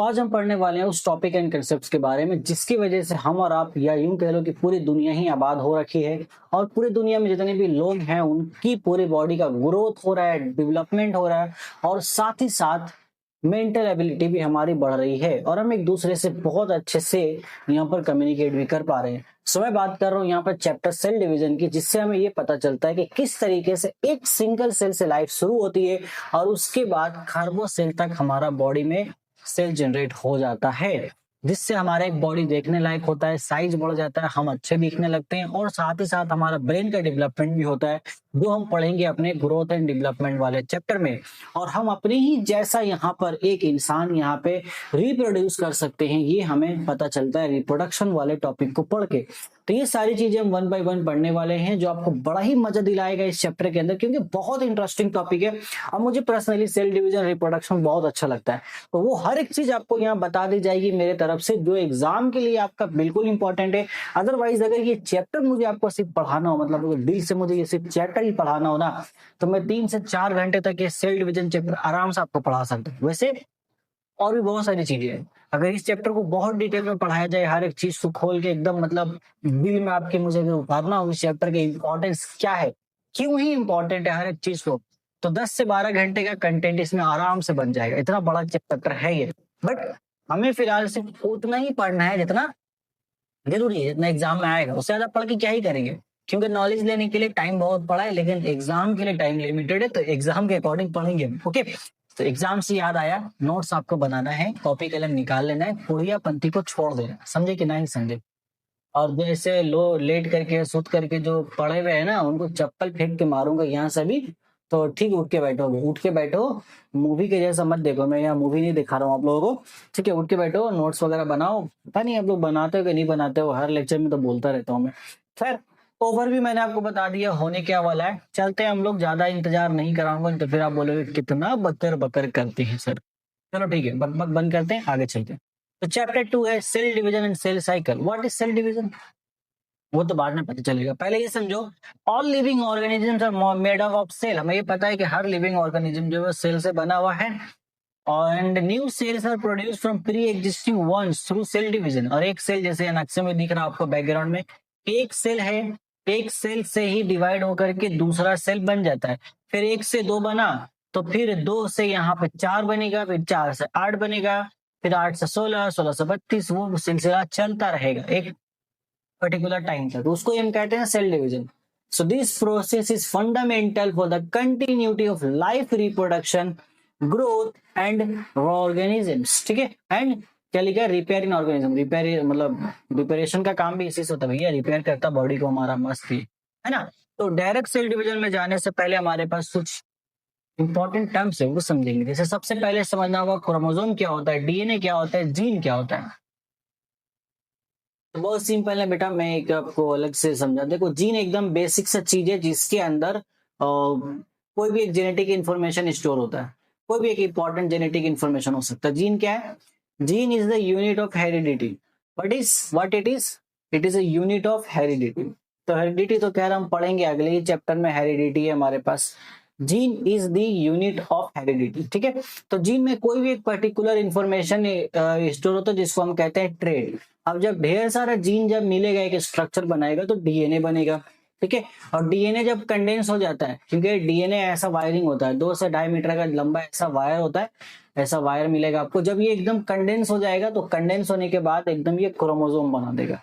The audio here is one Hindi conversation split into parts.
आज हम पढ़ने वाले हैं उस टॉपिक एंड कंसेप्ट्स के बारे में जिसकी वजह से हम और आप या यूं कह लो कि पूरी दुनिया ही आबाद हो रखी है और पूरी दुनिया में जितने भी लोग हैं उनकी पूरी बॉडी का ग्रोथ हो रहा है, डेवलपमेंट हो रहा है और साथ ही साथ मेंटल एबिलिटी भी हमारी बढ़ रही है और हम एक दूसरे से बहुत अच्छे से यहाँ पर कम्युनिकेट भी कर पा रहे हैं। सो मैं बात कर रहा हूँ यहाँ पर चैप्टर सेल डिवीजन की, जिससे हमें ये पता चलता है कि किस तरीके से एक सिंगल सेल से लाइफ शुरू होती है और उसके बाद खरबों सेल तक हमारा बॉडी में सेल जनरेट हो जाता है, जिससे हमारा एक बॉडी देखने लायक होता है, साइज बढ़ जाता है, हम अच्छे दिखने लगते हैं और साथ ही साथ हमारा ब्रेन का डेवलपमेंट भी होता है, जो हम पढ़ेंगे अपने ग्रोथ एंड डेवलपमेंट वाले चैप्टर में। और हम अपने ही जैसा यहाँ पर एक इंसान यहाँ पे रिप्रोड्यूस कर सकते हैं, ये हमें पता चलता है रिप्रोडक्शन वाले टॉपिक को पढ़ के। तो ये सारी चीजें हम वन बाय वन पढ़ने वाले हैं, जो आपको बड़ा ही मजा दिलाएगा इस चैप्टर के अंदर, क्योंकि बहुत इंटरेस्टिंग टॉपिक है और मुझे पर्सनली सेल डिवीजन रिप्रोडक्शन बहुत अच्छा लगता है। तो वो हर एक चीज आपको यहाँ बता दी जाएगी मेरे तरफ से, जो एग्जाम के लिए आपका बिल्कुल इंपॉर्टेंट है। अदरवाइज अगर ये चैप्टर मुझे आपको सिर्फ पढ़ाना हो, मतलब दिल से मुझे ये सिर्फ चैप्टर ही पढ़ाना हो ना, तो मैं 3 से 4 घंटे तक ये सेल डिवीजन चैप्टर आराम से आपको पढ़ा सकता हूँ। वैसे और भी बहुत सारी चीजें हैं, अगर इस चैप्टर को बहुत डिटेल में पढ़ाया जाए, हर एक चीज को खोल के एकदम मतलब दिल में आपके मुझे अगर उतारना हो इस चैप्टर के इंपॉर्टेंस क्या है, क्यों ही इंपॉर्टेंट है हर एक चीज को, तो 10 से 12 घंटे का कंटेंट इसमें आराम से बन जाएगा। इतना बड़ा चैप्टर है ये, बट हमें फिलहाल सिर्फ उतना ही पढ़ना है जितना जरूरी है, जितना एग्जाम में आएगा। उससे ज्यादा पढ़ के क्या ही करेंगे, क्योंकि नॉलेज लेने के लिए टाइम बहुत पड़ा है, लेकिन एग्जाम के लिए टाइम लिमिटेड है, तो एग्जाम के अकॉर्डिंग पढ़ेंगे हम। ओके, तो एग्जाम से याद आया, नोट्स आपको बनाना है, कॉपी कलम निकाल लेना है, पुड़िया पंथी को छोड़ देना, समझे कि नहीं समझे। और जैसे लो लेट करके सुत करके जो पड़े हुए हैं ना, उनको चप्पल फेंक के मारूंगा यहाँ से भी, तो ठीक उठ के बैठोगे, उठ के बैठो, मूवी के जैसा मत देखो, मैं यहाँ मूवी नहीं दिखा रहा हूँ आप लोगों को, ठीक है। उठ के बैठो, नोट्स वगैरह बनाओ। पता नहीं आप लोग बनाते हो कि नहीं बनाते हो, हर लेक्चर में तो बोलता रहता हूँ मैं। खैर, ओवर भी मैंने आपको बता दिया होने क्या वाला है। चलते हैं हम लोग, ज्यादा इंतजार नहीं कराऊंगा, तो फिर आप बोलोगे कितना बकर बकर करते हैं सर। चलो ठीक है, बक बक बंद करते हैं, आगे चलते हैं। तो चैप्टर 2 है cell division and cell cycle. What is cell division, वो तो बाद में पता चलेगा, पहले ये समझो, all living organisms are made up of cell. हमें ये पता है कि हर लिविंग ऑर्गेनिज्म जो है सेल से बना हुआ है, and new cells are produce from pre existing ones through cell division. और एक सेल, जैसे नक्शे में दिख रहा है आपको बैकग्राउंड में, एक सेल है, एक सेल से ही डिवाइड होकर के दूसरा सेल बन जाता है, फिर 1 से 2 बना, तो फिर 2 से यहाँ पे 4 बनेगा, फिर 4 से 8 बनेगा, फिर 8 से 16, 16 से 32, वो सिलसिला चलता रहेगा एक पर्टिकुलर टाइम तक, उसको हम कहते हैं cell division. So this process is fundamental for the continuity of life, reproduction, growth and organisms, ठीक है। एंड क्या लिखा है, रिपेयर इन ऑर्गेनिज्म, रिपेयर मतलब रिपेरेशन का काम भी इसी से होता है भैया, रिपेयर करता बॉडी को हमारा, मस्त ही है ना। तो डायरेक्ट सेल डिवीजन में जाने से पहले हमारे पास कुछ इंपॉर्टेंट टर्म्स है, वो समझेंगे। जैसे सबसे पहले समझना होगा क्रोमोसोम क्या होता है, डीएनए क्या होता है, जीन क्या होता है। तो बहुत सिंपल है बेटा, मैं एक आपको अलग से समझा। देखो, जीन एकदम बेसिक सा चीज है जिसके अंदर कोई भी एक जेनेटिक इंफॉर्मेशन स्टोर होता है, कोई भी एक इंपॉर्टेंट जेनेटिक इंफॉर्मेशन हो सकता है। जीन क्या है, gene is the unit of heredity. What it is a unit of heredity. तो हेरिडिटी तो कह रहा हम पढ़ेंगे अगले ही चैप्टर में, हेरिडिटी है हमारे पास। Gene is the unit of heredity, ठीक है। तो जीन में कोई भी एक पर्टिकुलर इंफॉर्मेशन स्टोर होता है जिसको हम कहते हैं ट्रेड। अब जब ढेर सारा जीन जब मिलेगा, एक स्ट्रक्चर बनाएगा, तो डीएनए बनेगा, ठीक है। और डीएनए जब कंडेंस हो जाता है, क्योंकि डीएनए ऐसा वायरिंग होता है, 2 से 2.5 मीटर का लंबा ऐसा वायर होता है, ऐसा वायर मिलेगा आपको। जब ये एकदम कंडेंस हो जाएगा, तो कंडेंस होने के बाद एकदम ये क्रोमोसोम बना देगा,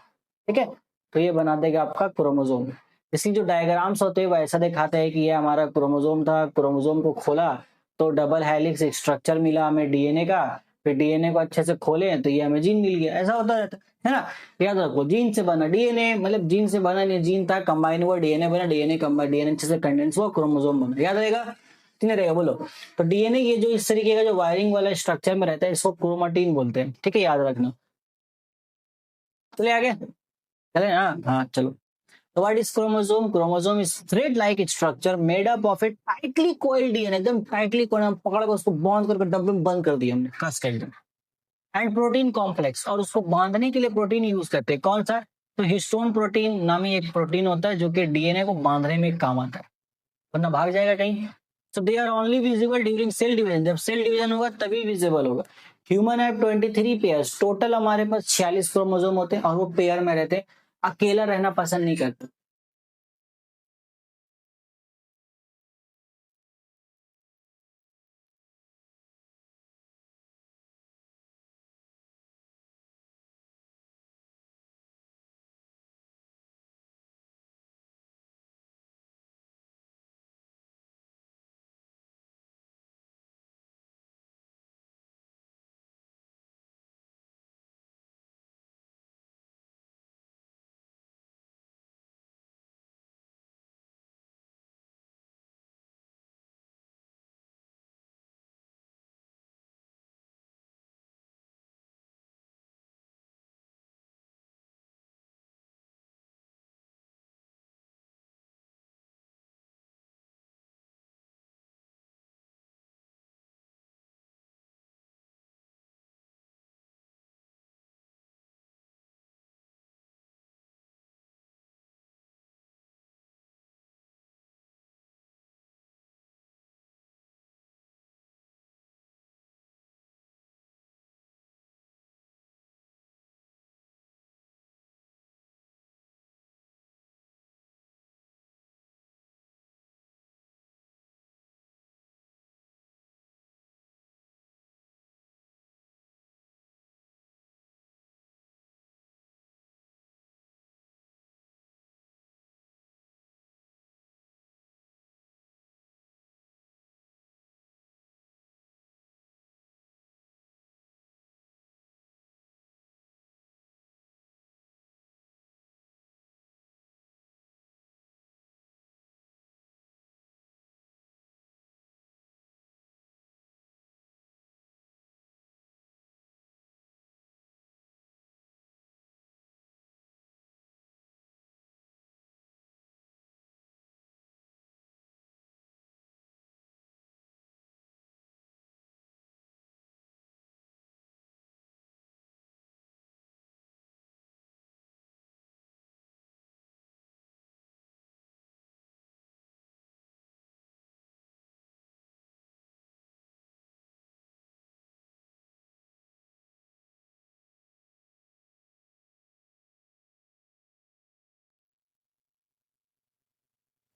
ठीक है। तो ये बना देगा आपका क्रोमोसोम। इसकी जो डायग्राम्स होते हैं वो ऐसा दिखाते हैं कि ये हमारा क्रोमोसोम था, क्रोमोसोम को खोला तो डबल हेलिक्स स्ट्रक्चर मिला हमें डीएनए का, फिर डीएनए को अच्छे से खोले तो ये हमें जीन मिल गया, ऐसा होता रहता है ना। याद रखो, जीन से बना डीएनए, मतलब जीन से बना नहीं, जीन था कंबाइन हुआ, डीएनए बना, डीएनए कंबाइन, डीएनए अच्छे से कंडेंस हुआ, क्रोमोसोम बना। याद रहेगा कि नहीं रहेगा, बोलो। तो डीएनए ये जो इस तरीके का जो वायरिंग वाला स्ट्रक्चर में रहता है, इसको क्रोमाटीन बोलते हैं, ठीक है, याद रखना। चलिए आगे चले ना, हाँ चलो। So what is chromosome? Chromosome is thread-like structure made up of a tightly coiled DNA, एकदम tightly coiled, हम पकड़ कर उसको बांध करके डब्बे में बंद कर दिया हमने, कस कर एकदम। एंड प्रोटीन कॉम्प्लेक्स, और उसको बांधने के लिए प्रोटीन यूज करते हैं, कौन सा, तो हिस्टोन प्रोटीन नामी एक प्रोटीन होता है जो कि डीएनए को बांधने में काम आता है, वरना भाग जाएगा कहीं। So they are only visible during cell division, जब सेल डिवीजन होगा तभी विजिबल होगा। ह्यूमन है 23 पेयर्स, टोटल हमारे पास 46 क्रोमोसोम होते हैं और वो पेयर में रहते हैं, अकेला रहना पसंद नहीं करते।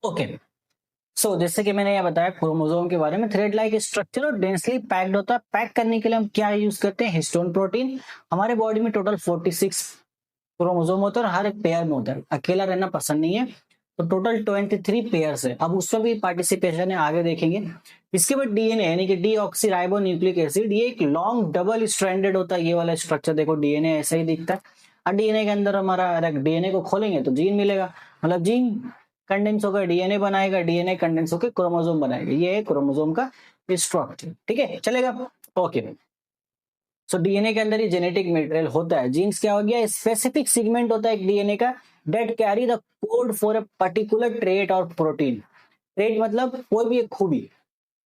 ओके, सो जैसे कि मैंने यह बताया क्रोमोसोम के बारे में, थ्रेड लाइक स्ट्रक्चर और डेंसली पैक्ड होता है। पैक करने के लिए हम क्या यूज करते हैं, हिस्टोन प्रोटीन। हमारे बॉडी में टोटल 46 क्रोमोसोम होता है और हर एक पेयर में होता है, अकेला रहना पसंद नहीं है। तो टोटल 23 पेयर्स है। अब उसमें भी पार्टिसिपेशन है, आगे देखेंगे। इसके बाद डीएनए यानी कि डीऑक्सी राइबो न्यूक्लिक एसिड, ये एक लॉन्ग डबल स्ट्रैंडेड होता है। ये वाला स्ट्रक्चर देखो, डीएनए ऐसा ही दिखता है। और डीएनए के अंदर हमारा, डीएनए को खोलेंगे तो जीन मिलेगा, मतलब जीन कंडेंस होकर डीएनए बनाएगा, डीएनए कंडेंस होकर क्रोमोसोम बनाएगा। ये है क्रोमोसोम का स्ट्रक्चर, ठीक है, चलेगा। ओके, सो डीएनए के अंदर ये जेनेटिक मटेरियल होता है। जीन्स क्या हो गया, स्पेसिफिक सेगमेंट होता है एक डीएनए का, that carry the code for a particular trait और प्रोटीन। ट्रेट मतलब कोई भी एक खूबी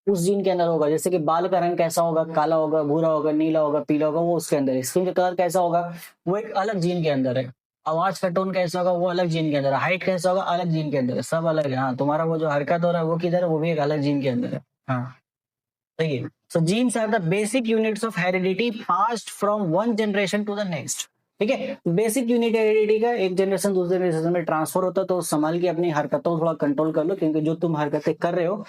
उस जीन के अंदर होगा। जैसे कि बाल का रंग कैसा होगा, काला होगा, भूरा होगा, नीला होगा, पीला होगा, वो उसके अंदर है। स्किन का कलर कैसा होगा, वो एक अलग जीन के अंदर है। आवाज का टोन कैसा होगा, वो अलग जीन के अंदर है। हाइट कैसा होगा, अलग जीन के अंदर है। सब अलग है। हाँ, तुम्हारा वो जो हरकत हो रहा है वो किधर है, वो भी एक अलग जीन के अंदर है। हाँ, सही है। So genes are the basic units of heredity passed from one generation to the next. ठीक है, बेसिक यूनिट हेरिडिटी का एक जनरेशन दूसरे जनरेशन में ट्रांसफर होता है। तो संभाल के अपनी हरकतों को थोड़ा कंट्रोल कर लो, क्योंकि जो तुम हरकतें कर रहे हो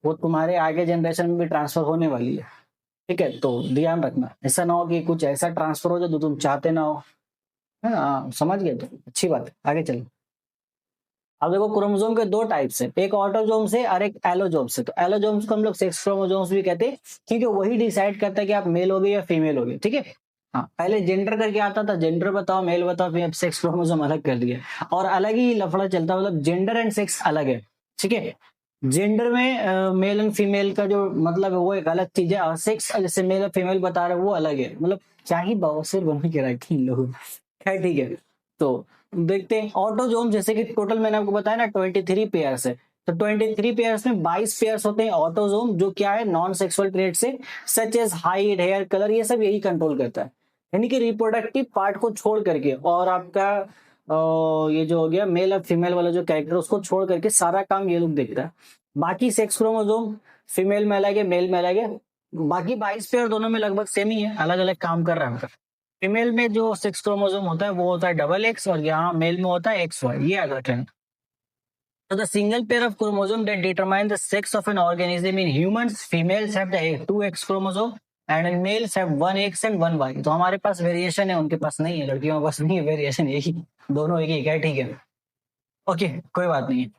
वो तुम्हारे आगे जनरेशन में भी ट्रांसफर होने वाली है। ठीक है, तो ध्यान रखना, ऐसा ना हो कि कुछ ऐसा ट्रांसफर हो जाए जो तुम चाहते ना हो। है ना, हाँ, समझ गए तो अच्छी बात है, आगे चलो। अब देखो, क्रोमोसोम के दो टाइप्स है, एक ऑटोजोम से और एक एलोजोम से। तो एलोजोम्स को हम लोग सेक्स क्रोमोसोम्स भी कहते हैं, क्योंकि वही डिसाइड करता है कि आप मेल होगे या फीमेल होगे। ठीक है, हाँ, पहले जेंडर करके आता था, जेंडर बताओ, मेल बताओ, फिर अब सेक्स क्रोमोसोम अलग कर दिया और अलग ही लफड़ा चलता, मतलब जेंडर एंड सेक्स अलग है। ठीक है, जेंडर में मेल एंड फीमेल का जो मतलब है वो एक अलग चीज है, और सेक्स जैसे मेल और फीमेल बता रहे हैं वो अलग है। मतलब क्या ही बवासीर बन के रखे इन लोग। खैर ठीक है, तो देखते हैं ऑटोजोम। जैसे कि टोटल मैंने आपको बताया ना 23 पेयर्स है, तो 23 पेयर्स में 22 पेयर्स होते हैं ऑटोजोम, जो क्या है, नॉन सेक्सुअल ट्रेट से, such as height, hair colour, ये सब यही कंट्रोल करता है। यानी कि रिप्रोडक्टिव पार्ट को छोड़ करके, और आपका ये जो हो गया मेल और फीमेल वाला जो कैरेक्टर, उसको छोड़ करके सारा काम ये लोग देखता है। बाकी सेक्स क्रोमोसोम फीमेल में अलग है, मेल में अलग है। बाकी 22 पेयर दोनों में लगभग सेम ही है, अलग अलग काम कर रहा है। फीमेल में जो 6 क्रोमोसोम होता है वो होता है डबल एक्स, और यहाँ मेल में होता है एक्स वाई, ये याद रखना। So the single pair of chromosome that determine the sex of an organism in humans, females have the 2X chromosome and in males have 1X and 1Y. तो हमारे पास वेरिएशन है, उनके पास नहीं है, लड़कियों के पास नहीं है वेरिएशन, एक ही, दोनों एक ही है, ठीक है। ओके, कोई बात नहीं है,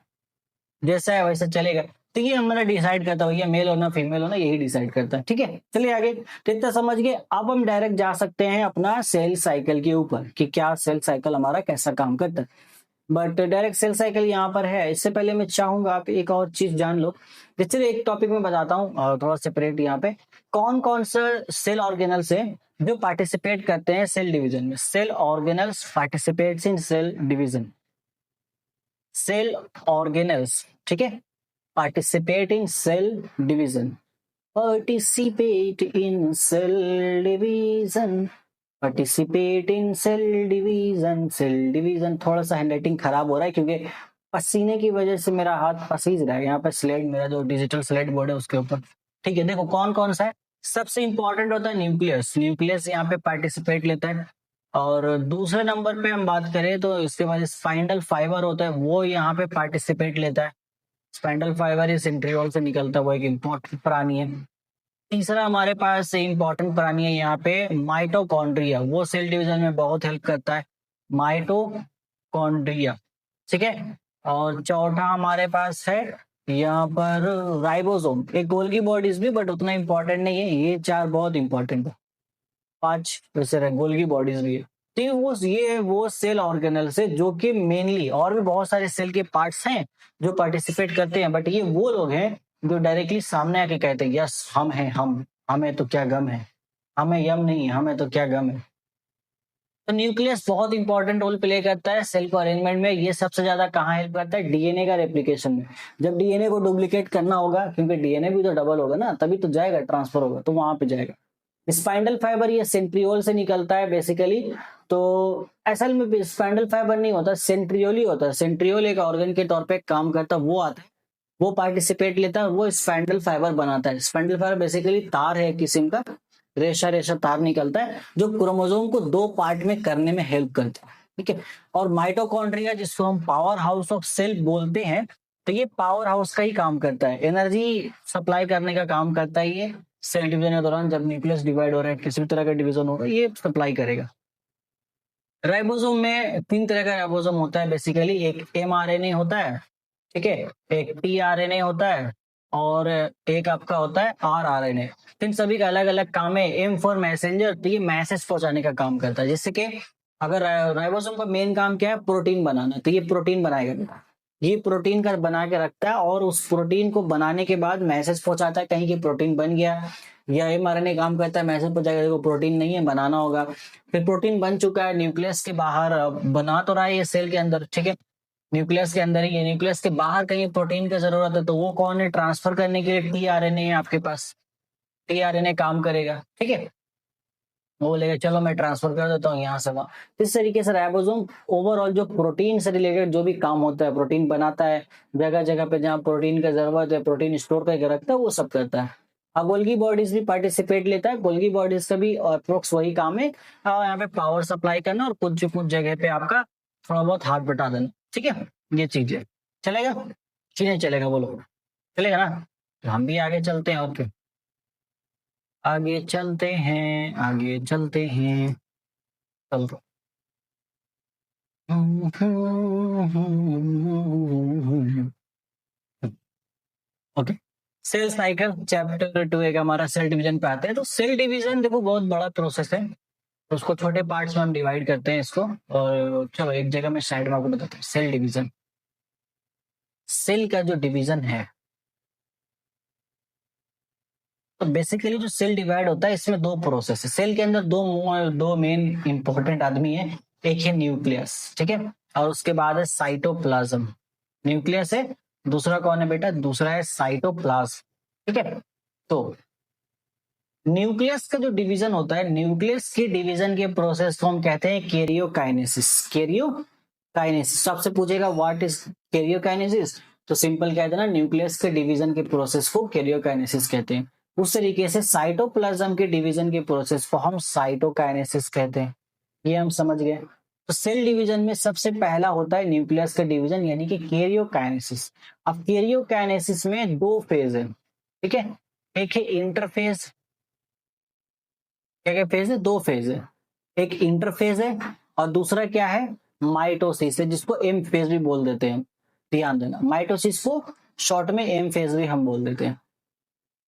जैसा है वैसा चलेगा। तो ये हमारा डिसाइड करता है, भैया मेल होना फीमेल होना, यही डिसाइड करता है, ठीक है। चलिए आगे, तो इतना समझ गए। अब हम डायरेक्ट जा सकते हैं अपना सेल साइकिल के ऊपर कि क्या सेल साइकिल हमारा कैसा काम करता है। बट डायरेक्ट सेल साइकिल यहाँ पर है, इससे पहले मैं चाहूंगा आप एक और चीज जान लो। चलिए एक टॉपिक में बताता हूँ थोड़ा सेपरेट यहाँ पे, कौन कौन सा सेल ऑर्गेनल्स है जो पार्टिसिपेट करते हैं सेल डिवीजन में। Cell organelles participates in cell division. Cell organelles, ठीक है, participate in cell division. Participate in cell division, participate in cell division. Cell division, थोड़ा सा हैंडराइटिंग खराब हो रहा है क्योंकि पसीने की वजह से मेरा हाथ पसीज रहा है यहाँ पे, स्लेट मेरा जो डिजिटल स्लेट बोर्ड है उसके ऊपर, ठीक है। देखो कौन कौन सा है, सबसे इंपॉर्टेंट होता है न्यूक्लियस। न्यूक्लियस यहाँ पे पार्टिसिपेट लेता है। और दूसरे नंबर पे हम बात करें तो इसके बाद स्पाइंडल फाइबर होता है, वो यहाँ पे पार्टिसिपेट लेता है। स्पाइंडल फाइबर ये सेंट्रियोल से निकलता है, वो एक इम्पोर्टेंट प्राणी है। तीसरा हमारे पास इंपॉर्टेंट प्राणी है यहाँ पे माइटोकॉन्ड्रिया, वो सेल डिवीजन में बहुत हेल्प करता है, माइटोकॉन्ड्रिया, ठीक है। और चौथा हमारे पास है यहाँ पर राइबोसोम, एक गोल्गी बॉडीज भी बट उतना इंपॉर्टेंट नहीं है, ये चार बहुत इंपॉर्टेंट है, 5 वैसे गोल्गी बॉडीज भी है। तो ये वो सेल ऑर्गेनल्स है जो कि मेनली, और भी बहुत सारे सेल के पार्ट्स हैं जो पार्टिसिपेट करते हैं, बट ये वो लोग हैं जो डायरेक्टली सामने आके कहते हैं यस हम हैं, हम, हमें तो क्या गम है, हमें यम नहीं है, हमें तो क्या गम है। तो न्यूक्लियस बहुत इंपॉर्टेंट रोल प्ले करता है सेल को अरेंजमेंट में। ये सबसे ज्यादा कहाँ हेल्प करता है, डीएनए का रेप्लिकेशन में। जब डीएनए को डुप्लीकेट करना होगा, क्योंकि डीएनए भी तो डबल होगा ना, तभी तो जाएगा, ट्रांसफर होगा, तो वहां पे जाएगा। स्पाइंडल फाइबर ये सेंट्रियोल से निकलता है बेसिकली। तो असल में स्पाइंडल फाइबर नहीं होता, सेंट्रियोल ही होता है। सेंट्रियोल एक ऑर्गन के तौर पे काम करता है, वो आता है, वो पार्टिसिपेट लेता है, वो स्पाइंडल फाइबर बनाता है। स्पाइंडल फाइबर बेसिकली तार है एक किस्म का, रेशा रेशा तार निकलता है जो क्रोमोसोम को 2 पार्ट में करने में हेल्प करता है, ठीक है। और माइटोकॉन्ड्रिया जिसको हम पावर हाउस ऑफ सेल बोलते हैं, तो ये पावर हाउस का ही काम करता है, एनर्जी सप्लाई करने का काम करता है ये सेल डिवीजन के दौरान। जब न्यूक्लियस डिवाइड हो रहा है, किसी भी तरह का डिवीजन हो रहा है, ये सप्लाई करेगा। राइबोसोम में 3 तरह का राइबोसोम होता है बेसिकली, एक एमआरएनए होता है, ठीक है, एक टीआरएनए होता है, और एक आपका होता है आरआरएनए। इन सभी का अलग अलग काम है। एम फॉर मैसेंजर, तो ये मैसेज पहुंचाने का काम करता है। जैसे कि अगर राइबोसोम का मेन काम क्या है, प्रोटीन बनाना, तो ये प्रोटीन बनाएगा, ये प्रोटीन का बना के रखता है, और उस प्रोटीन को बनाने के बाद मैसेज पहुंचाता है कहीं कि प्रोटीन बन गया। या एमआरएनए काम करता है, मैसेज पहुंचाएगा देखो प्रोटीन नहीं है, बनाना होगा। फिर प्रोटीन बन चुका है, न्यूक्लियस के बाहर बना तो रहा है ये सेल के अंदर, ठीक है, न्यूक्लियस के अंदर ही है, न्यूक्लियस के बाहर कहीं प्रोटीन की जरूरत है, तो वो कौन है, ट्रांसफर करने के लिए टीआरएनए है आपके पास, टीआरएनए काम करेगा, ठीक है। वो बोलेगा चलो मैं ट्रांसफर कर देता हूँ यहाँ से वहां। इस तरीके से राइबोसोम ओवरऑल जो प्रोटीन से रिलेटेड जो भी काम होता है, प्रोटीन बनाता है, जगह जगह पे जहाँ प्रोटीन का जरूरत है, प्रोटीन स्टोर करके रखता है, वो सब करता है। अब गोल्गी बॉडीज भी पार्टिसिपेट लेता है, गोल्गी बॉडीज का भी अप्रोक्स वही काम है, यहाँ पे पावर सप्लाई करना और कुछ जगह पे आपका थोड़ा बहुत हाथ बटा देना, ठीक है। ये चीज है, चलेगा कि नहीं चलेगा, बोलो चलेगा ना। तो हम भी आगे चलते हैं, और क्या, आगे चलते हैं, आगे चलते हैं, चलो। ओके, सेल साइकिल चैप्टर 2 एक हमारा सेल डिवीजन पे आते हैं। तो सेल डिवीजन देखो बहुत बड़ा प्रोसेस है, तो उसको छोटे पार्ट्स में हम डिवाइड करते हैं इसको। और चलो एक जगह में साइड में आपको बताते हैं सेल डिवीजन। सेल का जो डिवीजन है, तो बेसिकली जो सेल डिवाइड होता है इसमें 2 प्रोसेस है। सेल के अंदर दो मेन इंपॉर्टेंट आदमी है, एक है न्यूक्लियस, ठीक है, और उसके बाद है साइटोप्लाज्म। न्यूक्लियस है, दूसरा कौन है बेटा, दूसरा है साइटोप्लाज्म, ठीक है। तो न्यूक्लियस का जो डिवीजन होता है, न्यूक्लियस के डिवीजन के प्रोसेस को हम कहते हैं कैरियोकाइनेसिस। कैरियोकाइनेसिस सबसे पूछेगा व्हाट इज कैरियोकाइनेसिस, तो सिंपल कह देना न्यूक्लियस के डिवीजन के प्रोसेस को कैरियोकाइनेसिस कहते हैं। उस तरीके से साइटोप्लाज्म के डिवीजन के प्रोसेस को हम साइटोकाइनेसिस कहते हैं। ये हम समझ गए। तो सेल डिवीजन में सबसे पहला होता है न्यूक्लियस का डिवीजन यानी कि कैरियोकाइनेसिस। अब कैरियोकाइनेसिस में दो फेज है, ठीक है। एक है इंटरफेज, क्या क्या फेज है? दो फेज है। एक इंटरफेज है और दूसरा क्या है? माइटोसिस है, जिसको एम फेज भी बोल देते हैं। ध्यान देना, माइटोसिस को शॉर्ट में एम फेज भी हम बोल देते हैं,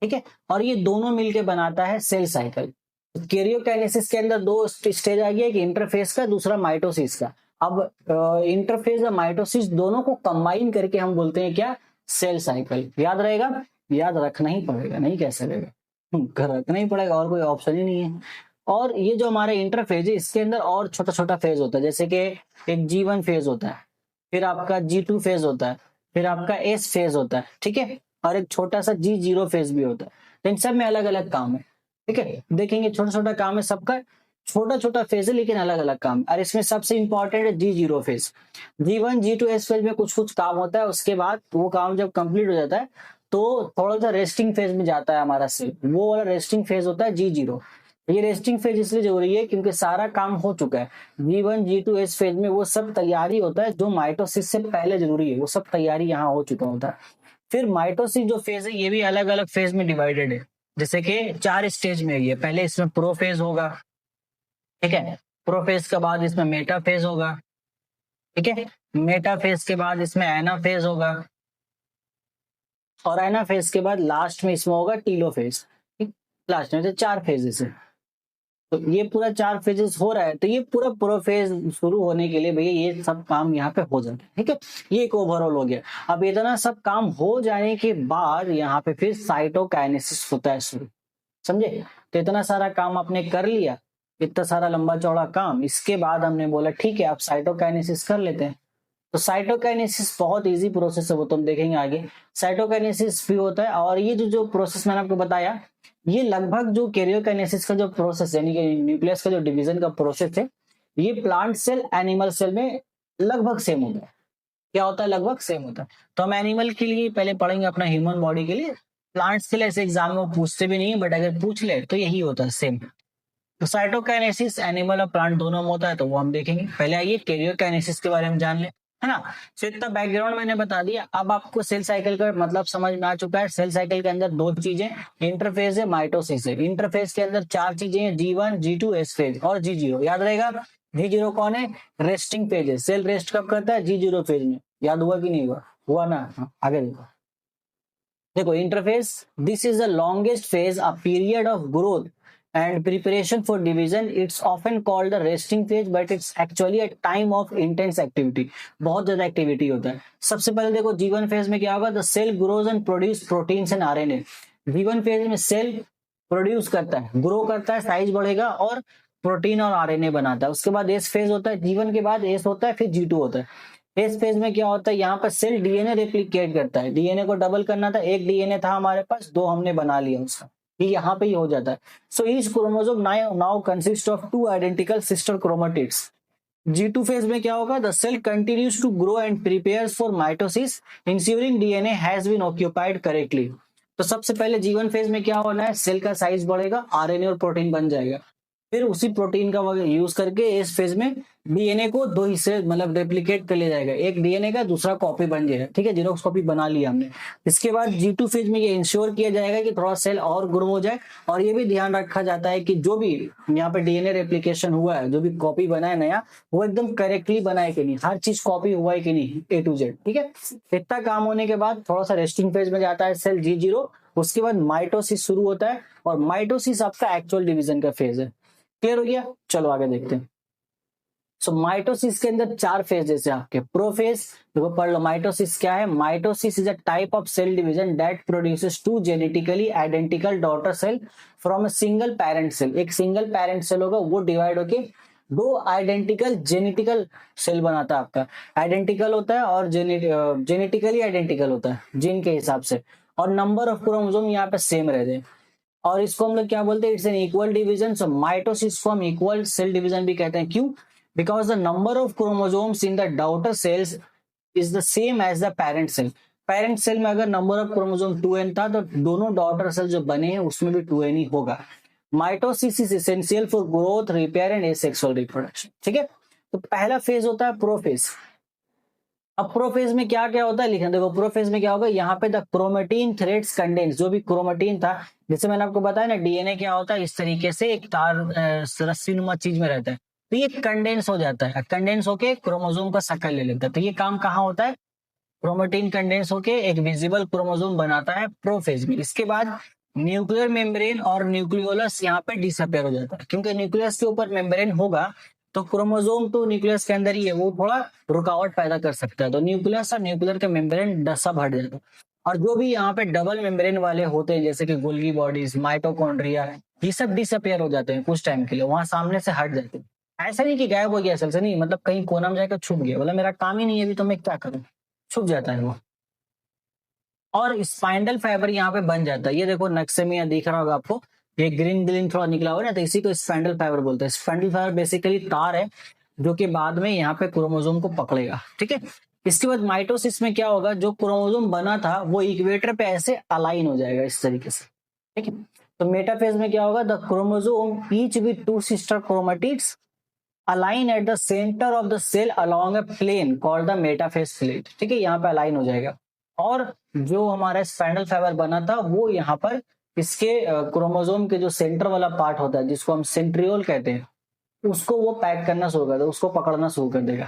ठीक है। और ये दोनों मिलके बनाता है सेल साइकिल। कैरियोकाइनेसिस के अंदर दो स्टेज आ गया, एक इंटरफेस का, दूसरा माइटोसिस का। अब इंटरफेस और माइटोसिस दोनों को कंबाइन करके हम बोलते हैं क्या? Cell cycle. याद रहेगा? याद रखना ही पड़ेगा, नहीं कह सकेगा, रखना ही पड़ेगा, और कोई ऑप्शन ही नहीं है। और ये जो हमारा इंटरफेज है इसके अंदर और छोटा छोटा फेज होता है, जैसे कि एक G1 फेज होता है, फिर आपका G2 फेज होता है, फिर आपका S फेज होता है, ठीक है। और एक छोटा सा G0 फेज भी होता है। तो इन सब में अलग अलग काम है, ठीक है। देखेंगे छोटा छोटा काम है सबका, छोटा छोटा फेज है लेकिन अलग अलग काम। और इसमें सबसे इंपॉर्टेंट है G0 phase. G1 G2 S phase में कुछ कुछ काम होता है, उसके बाद वो काम जब कंप्लीट हो जाता है तो थोड़ा सा रेस्टिंग फेज में जाता है हमारा सेल। वो वाला रेस्टिंग फेज होता है G0। ये रेस्टिंग फेज इसलिए जरूरी है क्योंकि सारा काम हो चुका है। G1 G2 S फेज में वो सब तैयारी होता है जो माइटोसिस से पहले जरूरी है, वो सब तैयारी यहाँ हो चुका होता है। फिर माइटोसिस जो फेज है ये भी अलग अलग फेज में डिवाइडेड है, जैसे कि 4 स्टेज में है। पहले इसमें प्रोफेज होगा, ठीक है। प्रोफेज के बाद इसमें मेटाफेज होगा, ठीक है। मेटाफेज के बाद इसमें एनाफेज होगा, और एनाफेज के बाद लास्ट में इसमें होगा टीलोफेज। लास्ट में तो 4 फेजेस है। तो ये पूरा 4 फेजेस हो रहा है, तो ये पूरा प्रोफेज शुरू होने के लिए भैया ये सब काम यहाँ पे हो जाता है, ठीक है। ये एक ओवरऑल हो गया। अब इतना सब काम हो जाने के बाद यहाँ पे फिर साइटोकाइनेसिस होता है शुरू, समझे। तो इतना सारा काम आपने कर लिया, इतना सारा लंबा चौड़ा काम, इसके बाद हमने बोला ठीक है आप साइटोकाइनेसिस कर लेते हैं। तो साइटोकाइनेसिस बहुत इजी प्रोसेस है, वो तुम देखेंगे आगे। साइटोकाइनेसिस भी होता है, और ये जो प्रोसेस मैंने आपको बताया, ये लगभग जो कैरियोकाइनेसिस का जो प्रोसेस यानी कि न्यूक्लियस का जो डिवीजन का प्रोसेस है, ये प्लांट सेल एनिमल सेल में लगभग सेम होता है। क्या होता है? लगभग सेम होता है। तो हम एनिमल के लिए पहले पढ़ेंगे अपना ह्यूमन बॉडी के लिए। प्लांट्स के लिए ऐसे एग्जाम में पूछते भी नहीं है, बट अगर पूछ ले तो यही होता है, सेम। तो साइटोकाइनेसिस एनिमल और प्लांट दोनों में होता है, तो वो हम देखेंगे। पहले आइए कैरियोकाइनेसिस के बारे में जान ले, है ना। तो इतना बैकग्राउंड मैंने बता दिया। अब आपको सेल साइकिल का मतलब समझ में आ चुका है। सेल साइकिल के अंदर दो चीजें, इंटरफेज है, माइटोसिस है। इंटरफेज के अंदर 4 चीजें हैं, G1 G2 S फेज और G0। याद रहेगा? G0 कौन है? रेस्टिंग फेज है। सेल रेस्ट कब करता है? G0 फेज में। याद हुआ कि नहीं हुआ? हुआ ना? आगे देखो। देखो interphase, this is the longest phase, a period of growth and preparation for division. It's often called the resting phase, but it's actually a time of intense activity. बहुत ज्यादा एक्टिविटी होता है। सबसे पहले देखो G1 फेज में क्या होगा? The cell grows and produce proteins and RNA. G1 phase में सेल प्रोड्यूस करता है, ग्रो करता है, साइज बढ़ेगा और प्रोटीन और आरएनए बनाता है। उसके बाद एस फेज होता है, G1 के बाद एस होता है, फिर G2 होता है। एस फेज में क्या होता है? यहाँ पर सेल डीएनए रेप्लिकेट करता है। डीएनए को डबल करना था, एक डीएनए था हमारे पास, 2 हमने बना लिया उसका, ये यहाँ पे ही हो जाता है। So each chromosome now consist of 2 identical sister chromatids. G2 phase में क्या होगा? The cell continues to grow and prepares for mitosis ensuring DNA has been occupied correctly. तो सबसे पहले G1 फेज में क्या होना है? सेल का साइज बढ़ेगा, आरएनए और प्रोटीन बन जाएगा। फिर उसी प्रोटीन का यूज करके इस फेज में डीएनए को 2 हिस्से मतलब रेप्लिकेट कर लिया जाएगा, एक डीएनए का, दूसरा कॉपी बन जाएगा, ठीक है। जीरोक्स कॉपी बना लिया हमने। इसके बाद G2 फेज में ये इंश्योर किया जाएगा कि थोड़ा सेल और ग्रो हो जाए, और ये भी ध्यान रखा जाता है कि जो भी यहाँ पे डीएनए रेप्लिकेशन हुआ है, जो भी कॉपी बना है नया, वो एकदम करेक्टली बना है कि नहीं, हर चीज कॉपी हुआ है कि नहीं, A to Z, ठीक है। इतना काम होने के बाद थोड़ा सा रेस्टिंग फेज में जाता है सेल G0। उसके बाद माइटोसिस शुरू होता है, और माइटोसिस आपका एक्चुअल डिवीजन का फेज है। क्लियर हो गया? चलो आगे देखते हैं। सो माइटोसिस के अंदर 4 फेजेस है आपके। प्रोफेज, देखो पढ़ लो माइटोसिस क्या है। Mitosis is a type of cell division that produces 2 genetically identical daughter cell from a single parent cell. एक सिंगल पेरेंट सेल होगा, वो डिवाइड होके 2 आइडेंटिकल जेनेटिकल सेल बनाता है आपका। आइडेंटिकल होता है और जेनेटिकली आइडेंटिकल होता है जीन के हिसाब से, और नंबर ऑफ क्रोमोसोम यहाँ पे सेम रहते हैं। और इसको हम लोग क्या बोलते हैं? It's an equal division. So mitosis को हम इक्वल सेल डिवीजन भी कहते हैं। क्यों? Because the number of chromosomes in the daughter cells is the same as the parent cell. Parent cell में अगर नंबर ऑफ क्रोमोसोम 2n था तो दोनों डॉटर सेल जो बने हैं उसमें भी 2n ही होगा। Mitosis is essential for growth, repair and asexual reproduction. ठीक है, तो पहला फेज होता है प्रोफेज। अब प्रोफेज में क्या क्या होता है लिखना, देखो प्रोफेज में क्या होगा, यहाँ पे द क्रोमेटिन थ्रेड्स कंडेंस, जो भी क्रोमेटिन था, जैसे मैंने आपको बताया ना डीएनए क्या होता है, इस तरीके से एक तार रस्सी नुमा चीज में रहता है, तो ये कंडेंस हो जाता है, कंडेंस होके क्रोमोसोम का शक्ल ले लेता है। तो ये काम कहाँ होता है, क्रोमेटिन कंडेंस होके एक विजिबल क्रोमोसोम बनाता है प्रोफेज में। इसके बाद न्यूक्लियर मेम्ब्रेन और न्यूक्लियोलस यहाँ पे डिसअपियर हो जाता है, क्योंकि न्यूक्लियस के ऊपर मेम्ब्रेन होगा तो क्रोमोसोम तो न्यूक्लियस के अंदर ही है, वो थोड़ा रुकावट पैदा कर सकता है, तो न्यूक्लियस और न्यूक्लियर के मेम्ब्रेन सब हट जाता है। और जो भी यहाँ पे डबल मेम्ब्रेन वाले होते हैं जैसे कि गोल्गी बॉडीज, माइटोकॉन्ड्रिया, ये सब डिसअपियर हो जाते हैं कुछ टाइम के लिए, वहां सामने से हट जाते हैं। ऐसा नहीं कि गायब हो गया असल से, नहीं, मतलब कहीं कोना में जाकर छुप गया, बोला मेरा काम ही नहीं है अभी तो मैं क्या करूं, छुप जाता है वो। और स्पाइंडल फाइबर यहाँ पे बन जाता है, ये देखो नक्शे में यहाँ दिख रहा होगा आपको, ये ग्रीन ग्रीन थोड़ा निकला हुआ है ना, तो इसी को स्पाइंडल फाइबर बोलते हैं। स्पाइंडल फाइबर बेसिकली तार है जो कि बाद में यहाँ पे क्रोमोसोम को पकड़ेगा। ठीक है, इसके बाद माइटोसिस में क्या होगा, जो क्रोमोसोम बना था वो इक्वेटर पे ऐसे अलाइन हो जाएगा इस तरीके से। ठीक है, तो मेटाफेज में क्या होगा, the chromosome each with 2 sister chromatids align at the centre of the cell along a plane called the metaphase plate. ठीक है, यहाँ पे अलाइन हो जाएगा, और जो हमारा स्पाइंडल फाइबर बना था वो यहाँ पर इसके क्रोमोसोम के जो सेंटर वाला पार्ट होता है जिसको हम सेंट्रियोल कहते हैं, उसको वो पैक करना शुरू कर देगा, उसको पकड़ना शुरू कर देगा।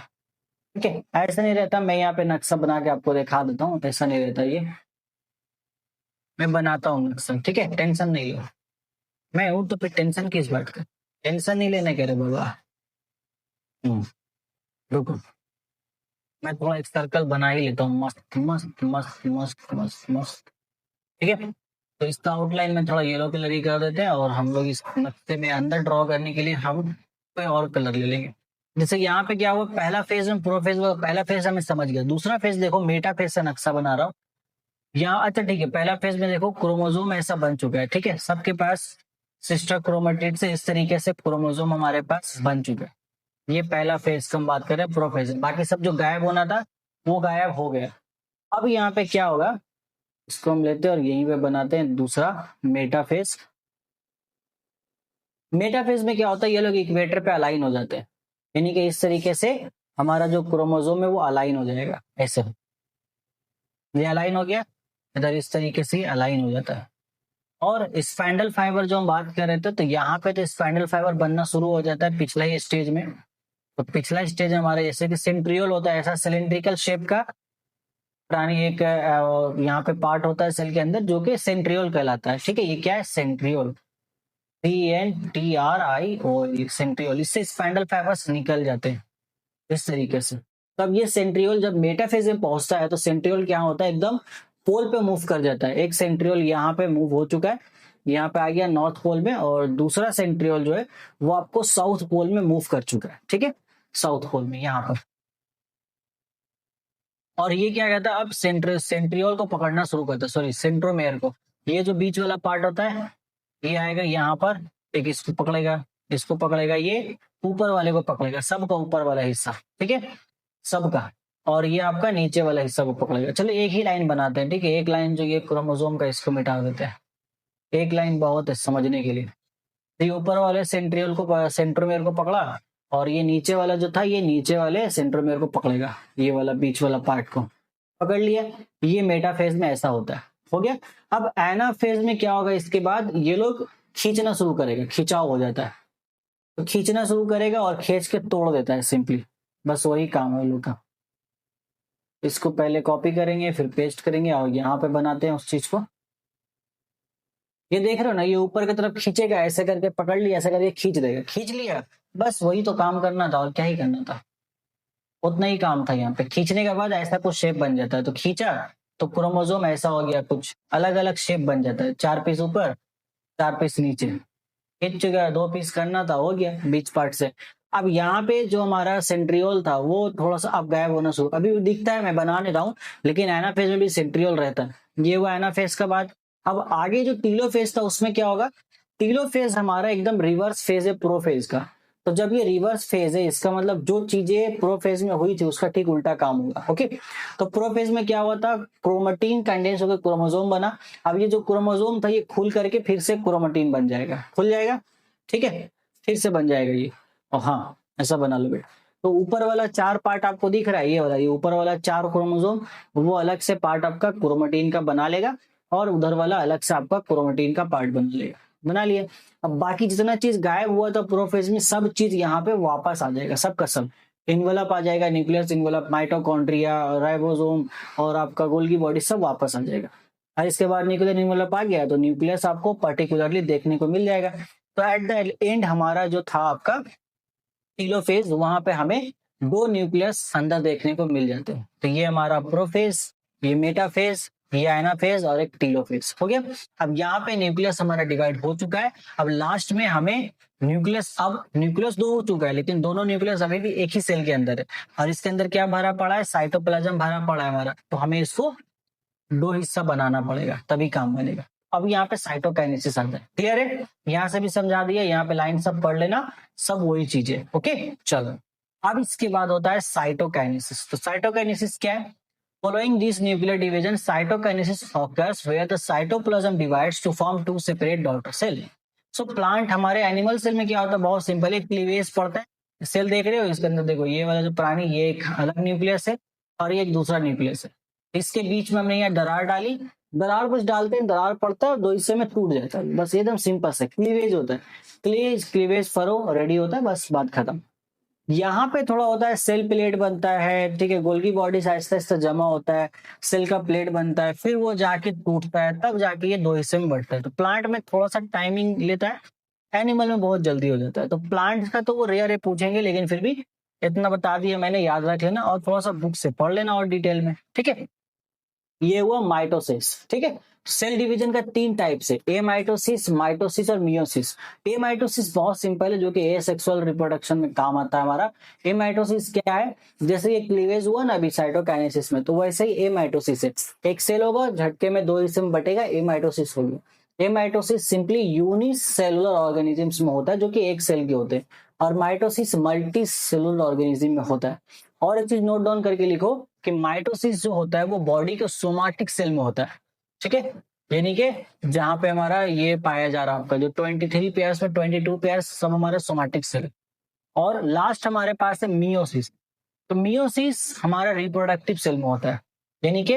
ठीक है, ऐसा नहीं रहता, मैं यहाँ पे नक्शा बना के आपको दिखा देता हूँ, ऐसा नहीं रहता, ये मैं बनाता हूँ नक्शा। ठीक है, टेंशन नहीं लो, मैं हूँ तो फिर टेंशन किस बात का, टेंशन नहीं लेना कह रहे बाबा। रुको, मैं थोड़ा एक सर्कल बना ही लेता हूँ, मस्त मस्त मस्त मस्त मस्त मस्त। ठीक है, तो इसका आउटलाइन में थोड़ा येलो कलर ही कर देते हैं, और हम लोग इस नक्शे में अंदर ड्रॉ करने के लिए हम कोई और कलर ले लेंगे। जैसे यहाँ पे क्या हुआ, पहला फेज में प्रोफेज हुआ, पहला फेज हमें समझ गया। दूसरा फेज देखो, मेटा फेज से नक्शा बना रहा हूँ यहाँ। अच्छा ठीक है, पहला फेज में देखो क्रोमोसोम ऐसा बन चुका है। ठीक है, सबके पास सिस्टर क्रोमेटिड से इस तरीके से क्रोमोसोम हमारे पास बन चुका है। ये पहला फेज का हम बात कर रहे हैं प्रोफेज। बाकी सब जो गायब होना था वो गायब हो गया। अब यहाँ पे क्या होगा, इसको हम लेते हैं और यहीं पे बनाते हैं दूसरा मेटाफेज। मेटाफेज में क्या होता है, ये लोग इक्वेटर पे अलाइन हो जाते हैं, यानी कि इस तरीके से हमारा जो क्रोमोसोम है वो अलाइन हो जाएगा, ऐसे ये अलाइन हो गया, इधर इस तरीके से अलाइन हो जाता है। और स्पाइंडल फाइबर जो हम बात कर रहे थे, तो यहाँ पे तो स्पाइंडल फाइबर बनना शुरू हो जाता है पिछला ही स्टेज में। तो पिछला स्टेज हमारे जैसे कि सेंट्रियोल होता है, ऐसा सिलेंड्रिकल शेप का प्राणी एक यहाँ पे पार्ट होता है सेल के अंदर जो कि सेंट्रियोल कहलाता है। ठीक है, ये क्या है, सेंट्रियोल, CNTRIO, सेंट्रियोल। इससे स्पाइंडल फाइबर्स निकल जाते हैं इस तरीके से। तब ये सेंट्रियोल जब मेटाफेज में पहुंचता है तो सेंट्रियोल क्या होता है, एकदम पोल पे मूव कर जाता है। एक सेंट्रियोल यहाँ पे मूव हो चुका है, यहाँ पे आ गया नॉर्थ पोल में, और दूसरा सेंट्रियोल जो है वो आपको साउथ पोल में मूव कर चुका है। ठीक है, साउथ पोल में यहाँ पर। और ये क्या कहता है, अब सेंट्रियोल को पकड़ना शुरू करता है, सॉरी सेंट्रोमेयर को। ये जो बीच वाला पार्ट होता है ये आएगा यहाँ पर, एक इसको पकड़ेगा, इसको पकड़ेगा, ये ऊपर वाले को पकड़ेगा, सबका ऊपर वाला हिस्सा। ठीक है, सबका। और ये आपका नीचे वाला हिस्सा को पकड़ेगा। चलो एक ही लाइन बनाते हैं। ठीक है, एक लाइन जो ये क्रोमोसोम का, इसको मिटा देते हैं, एक लाइन बहुत है समझने के लिए। तो ये ऊपर वाले सेंट्रियोल को, सेंट्रोमेयर को पकड़ा, और ये नीचे वाला जो था ये नीचे वाले सेंट्रोमेयर को पकड़ेगा, ये वाला बीच वाला पार्ट को पकड़ लिया। ये मेटाफेज में ऐसा होता है, हो गया। अब एनाफेज में क्या होगा, इसके बाद ये लोग खींचना शुरू करेगा, खिंचाव हो जाता है, तो खींचना शुरू करेगा और खींच के तोड़ देता है सिंपली, बस वही काम है लोग का। इसको पहले कॉपी करेंगे फिर पेस्ट करेंगे और यहाँ पे बनाते हैं उस चीज को। ये देख रहे हो ना, ये ऊपर की तरफ खींचेगा, ऐसे करके पकड़ लिया, ऐसे करके खींच देगा, खींच लिया, बस वही तो काम करना था, और क्या ही करना था, उतना ही काम था। यहाँ पे खींचने के बाद ऐसा कुछ शेप बन जाता है, तो खींचा तो क्रोमोसोम ऐसा हो गया, कुछ अलग अलग शेप बन जाता है, 4 पीस ऊपर 4 पीस नीचे। खींच चुका, 2 पीस करना था, हो गया बीच पार्ट से। अब यहाँ पे जो हमारा सेंट्रियोल था वो थोड़ा सा अब गायब होना शुरू, अभी भी दिखता है, मैं बना नहीं रहा हूँ, लेकिन एनाफेज में भी सेंट्रियोल रहता है। ये हुआ एनाफेज का बाद। अब आगे जो टीलोफेज था उसमें क्या होगा, टीलोफेज हमारा एकदम रिवर्स फेज है प्रोफेज का। तो जब ये रिवर्स फेज है, इसका मतलब जो चीजें प्रोफेज में हुई थी उसका ठीक उल्टा काम होगा। ओके, तो प्रोफेज में क्या हुआ था, क्रोमेटिन कंडेंस होकर क्रोमोसोम बना। अब ये जो क्रोमोसोम था ये खुल करके फिर से क्रोमेटिन बन जाएगा, खुल जाएगा, ठीक है, फिर से बन जाएगा ये। और हाँ, ऐसा बना लो बेटा। तो ऊपर वाला 4 पार्ट आपको दिख रहा है, ये वाला, ये ऊपर वाला 4 क्रोमोसोम वो अलग से पार्ट आपका क्रोमेटिन का बना लेगा, और उधर वाला अलग से आपका क्रोमेटिन का पार्ट बना लेगा, बना लिया। अब बाकी जितना चीज गायब हुआ था प्रोफेज में, सब चीज यहाँ पे वापस आ जाएगा, सब का सब। इन्वेलप आ जाएगा, न्यूक्लियस इन्वेलप, माइटोकॉन्ड्रिया, राइबोसोम और आपका गोल्गी बॉडी सब वापस आ जाएगा। और इसके बाद न्यूक्लियर इन्वेलप आ गया तो न्यूक्लियस आपको पर्टिकुलरली देखने को मिल जाएगा। तो एट द एंड हमारा जो था आपका टीलोफेज, वहां पे हमें 2 न्यूक्लियस अंदर देखने को मिल जाते हैं। तो ये हमारा प्रोफेज, ये मेटाफेज, ये एनाफेज और एक टीलोफेज हो गया। अब यहाँ पे न्यूक्लियस हमारा डिवाइड हो चुका है। अब लास्ट में हमें न्यूक्लियस, अब न्यूक्लियस 2 हो चुका है, लेकिन दोनों न्यूक्लियस अभी भी एक ही सेल के अंदर है, और इसके अंदर क्या भरा पड़ा है, साइटोप्लाज्म भरा पड़ा है हमारा। तो हमें इसको 2 हिस्सा बनाना पड़ेगा तभी काम बनेगा। अब यहाँ पे साइटोकाइनेसिस आता है, क्लियर है, यहाँ से भी समझा दिया, यहाँ पे लाइन सब पढ़ लेना, सब वही चीज है। ओके, चलो अब इसके बाद होता है साइटोकाइनेसिस। तो साइटोकाइनेसिस क्या है, following this nuclear division cytokinesis occurs where the cytoplasm divides to form 2 separate daughter cell. So plant हमारे एनिमल सेल में क्या होता है, बहुत सिंपल है, क्लीवेज पड़ता है। सेल देख रहे हो, इसके अंदर देखो ये वाला जो प्राणी, ये एक अलग न्यूक्लियस है और ये एक दूसरा न्यूक्लियस है। इसके बीच में हमने यहाँ दरार डाली, दरार कुछ डालते हैं, दरार पड़ता है और 2 हिस्से में टूट जाता है, बस एकदम सिंपल से क्लीवेज होता है। क्लीवेज फरो रेडी होता है, बस बात खत्म। यहाँ पे थोड़ा होता है, सेल प्लेट बनता है, ठीक है, गोल्गी बॉडी आहिस्ता आहिस्ता जमा होता है, सेल का प्लेट बनता है, फिर वो जाके टूटता है, तब जाके ये 2 हिस्से में बढ़ता है। तो प्लांट में थोड़ा सा टाइमिंग लेता है, एनिमल में बहुत जल्दी हो जाता है। तो प्लांट का तो वो रेयर है, पूछेंगे, लेकिन फिर भी इतना बता दिया मैंने, याद रख लेना और थोड़ा सा बुक से पढ़ लेना और डिटेल में, ठीक है। ये हुआ माइटोसिस, ठीक है। सेल डिवीजन का 3 टाइप से, ए माइटोसिस, माइटोसिस और मियोसिस। ए माइटोसिस बहुत सिंपल है, जो कि ए सेक्सुअल रिप्रोडक्शन में काम आता है हमारा। ए माइटोसिस क्या है, जैसे ये क्लीवेज हुआ ना अभी साइटोकाइनेसिस में, तो वैसे ही ए माइटोसिस है, एक सेल होगा, झटके में 2 हिस्से में बटेगा, ए माइटोसिस होगी। ए माइटोसिस सिंपली यूनिसेलुलर ऑर्गेनिजम्स में होता है, जो कि एक सेल के होते हैं, और माइटोसिस मल्टी सेलुलर ऑर्गेनिज्म में होता है। और एक चीज नोट डाउन करके लिखो कि माइटोसिस जो होता है वो बॉडी के सोमाटिक सेल में होता है, ठीक है, यानी कि जहां पे हमारा ये पाया जा रहा है आपका जो 23 पेयर्स में 22 पेयर्स सब हमारे सोमाटिक सेल। और लास्ट हमारे पास है मियोसिस। तो मियोसिस हमारा रिप्रोडक्टिव सेल में होता है, यानी कि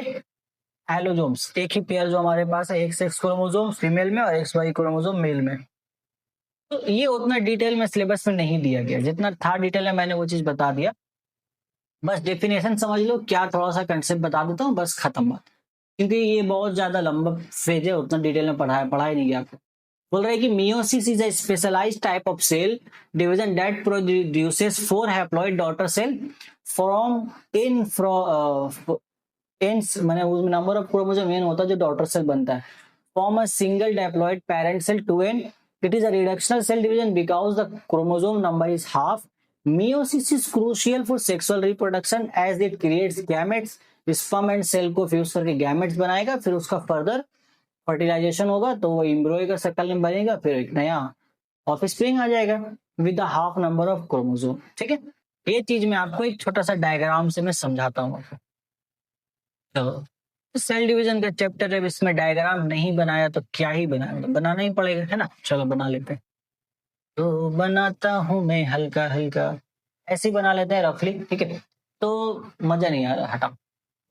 एलोजोम्स, एक ही पेयर जो हमारे पास है, एक सेक्स क्रोमोसोम फीमेल में और एक्स वाई क्रोमोसोम मेल में। तो ये उतना डिटेल में सिलेबस में नहीं दिया गया, जितना था डिटेल में मैंने वो चीज बता दिया। बस डेफिनेशन समझ लो, क्या थोड़ा सा कंसेप्ट बता देता हूँ, बस खत्म बात। क्योंकि ये बहुत ज्यादा लंबा फेज है, उतना डिटेल में पढ़ा ही नहीं गया आपको। बोल रहा है कि meiosis is a specialised type of cell division that produces 4 haploid daughter cell from माने उसमें नंबर ऑफ क्रोमोसोम n होता है जो डॉटर सेल बनता है, form a single diploid parent cell 2n। It is a reductional cell division because the chromosome number is half. Meiosis is crucial for sexual reproduction as it creates gametes. Sperm and cell को फ्यूज करके गैमेट्स बनाएगा, फिर उसका फर्दर फर्टिलाइजेशन होगा तो वो एम्ब्रियो का शक्ल में बनेगा, फिर एक नया ऑफस्प्रिंग आ जाएगा with the half number of chromosome, ठीक है। ये चीज मैं आपको एक छोटा सा डायग्राम से मैं समझाता हूँ आपको। तो सेल डिवीजन का चैप्टर है, इसमें डायग्राम नहीं बनाया तो क्या ही बनाया, बनाना ही पड़ेगा, है ना। चलो बना लेते हैं। तो बनाता हूं मैं हल्का हल्का, ऐसे ही बना लेते हैं रफली, ठीक है। तो मजा नहीं आ रहा, हटा,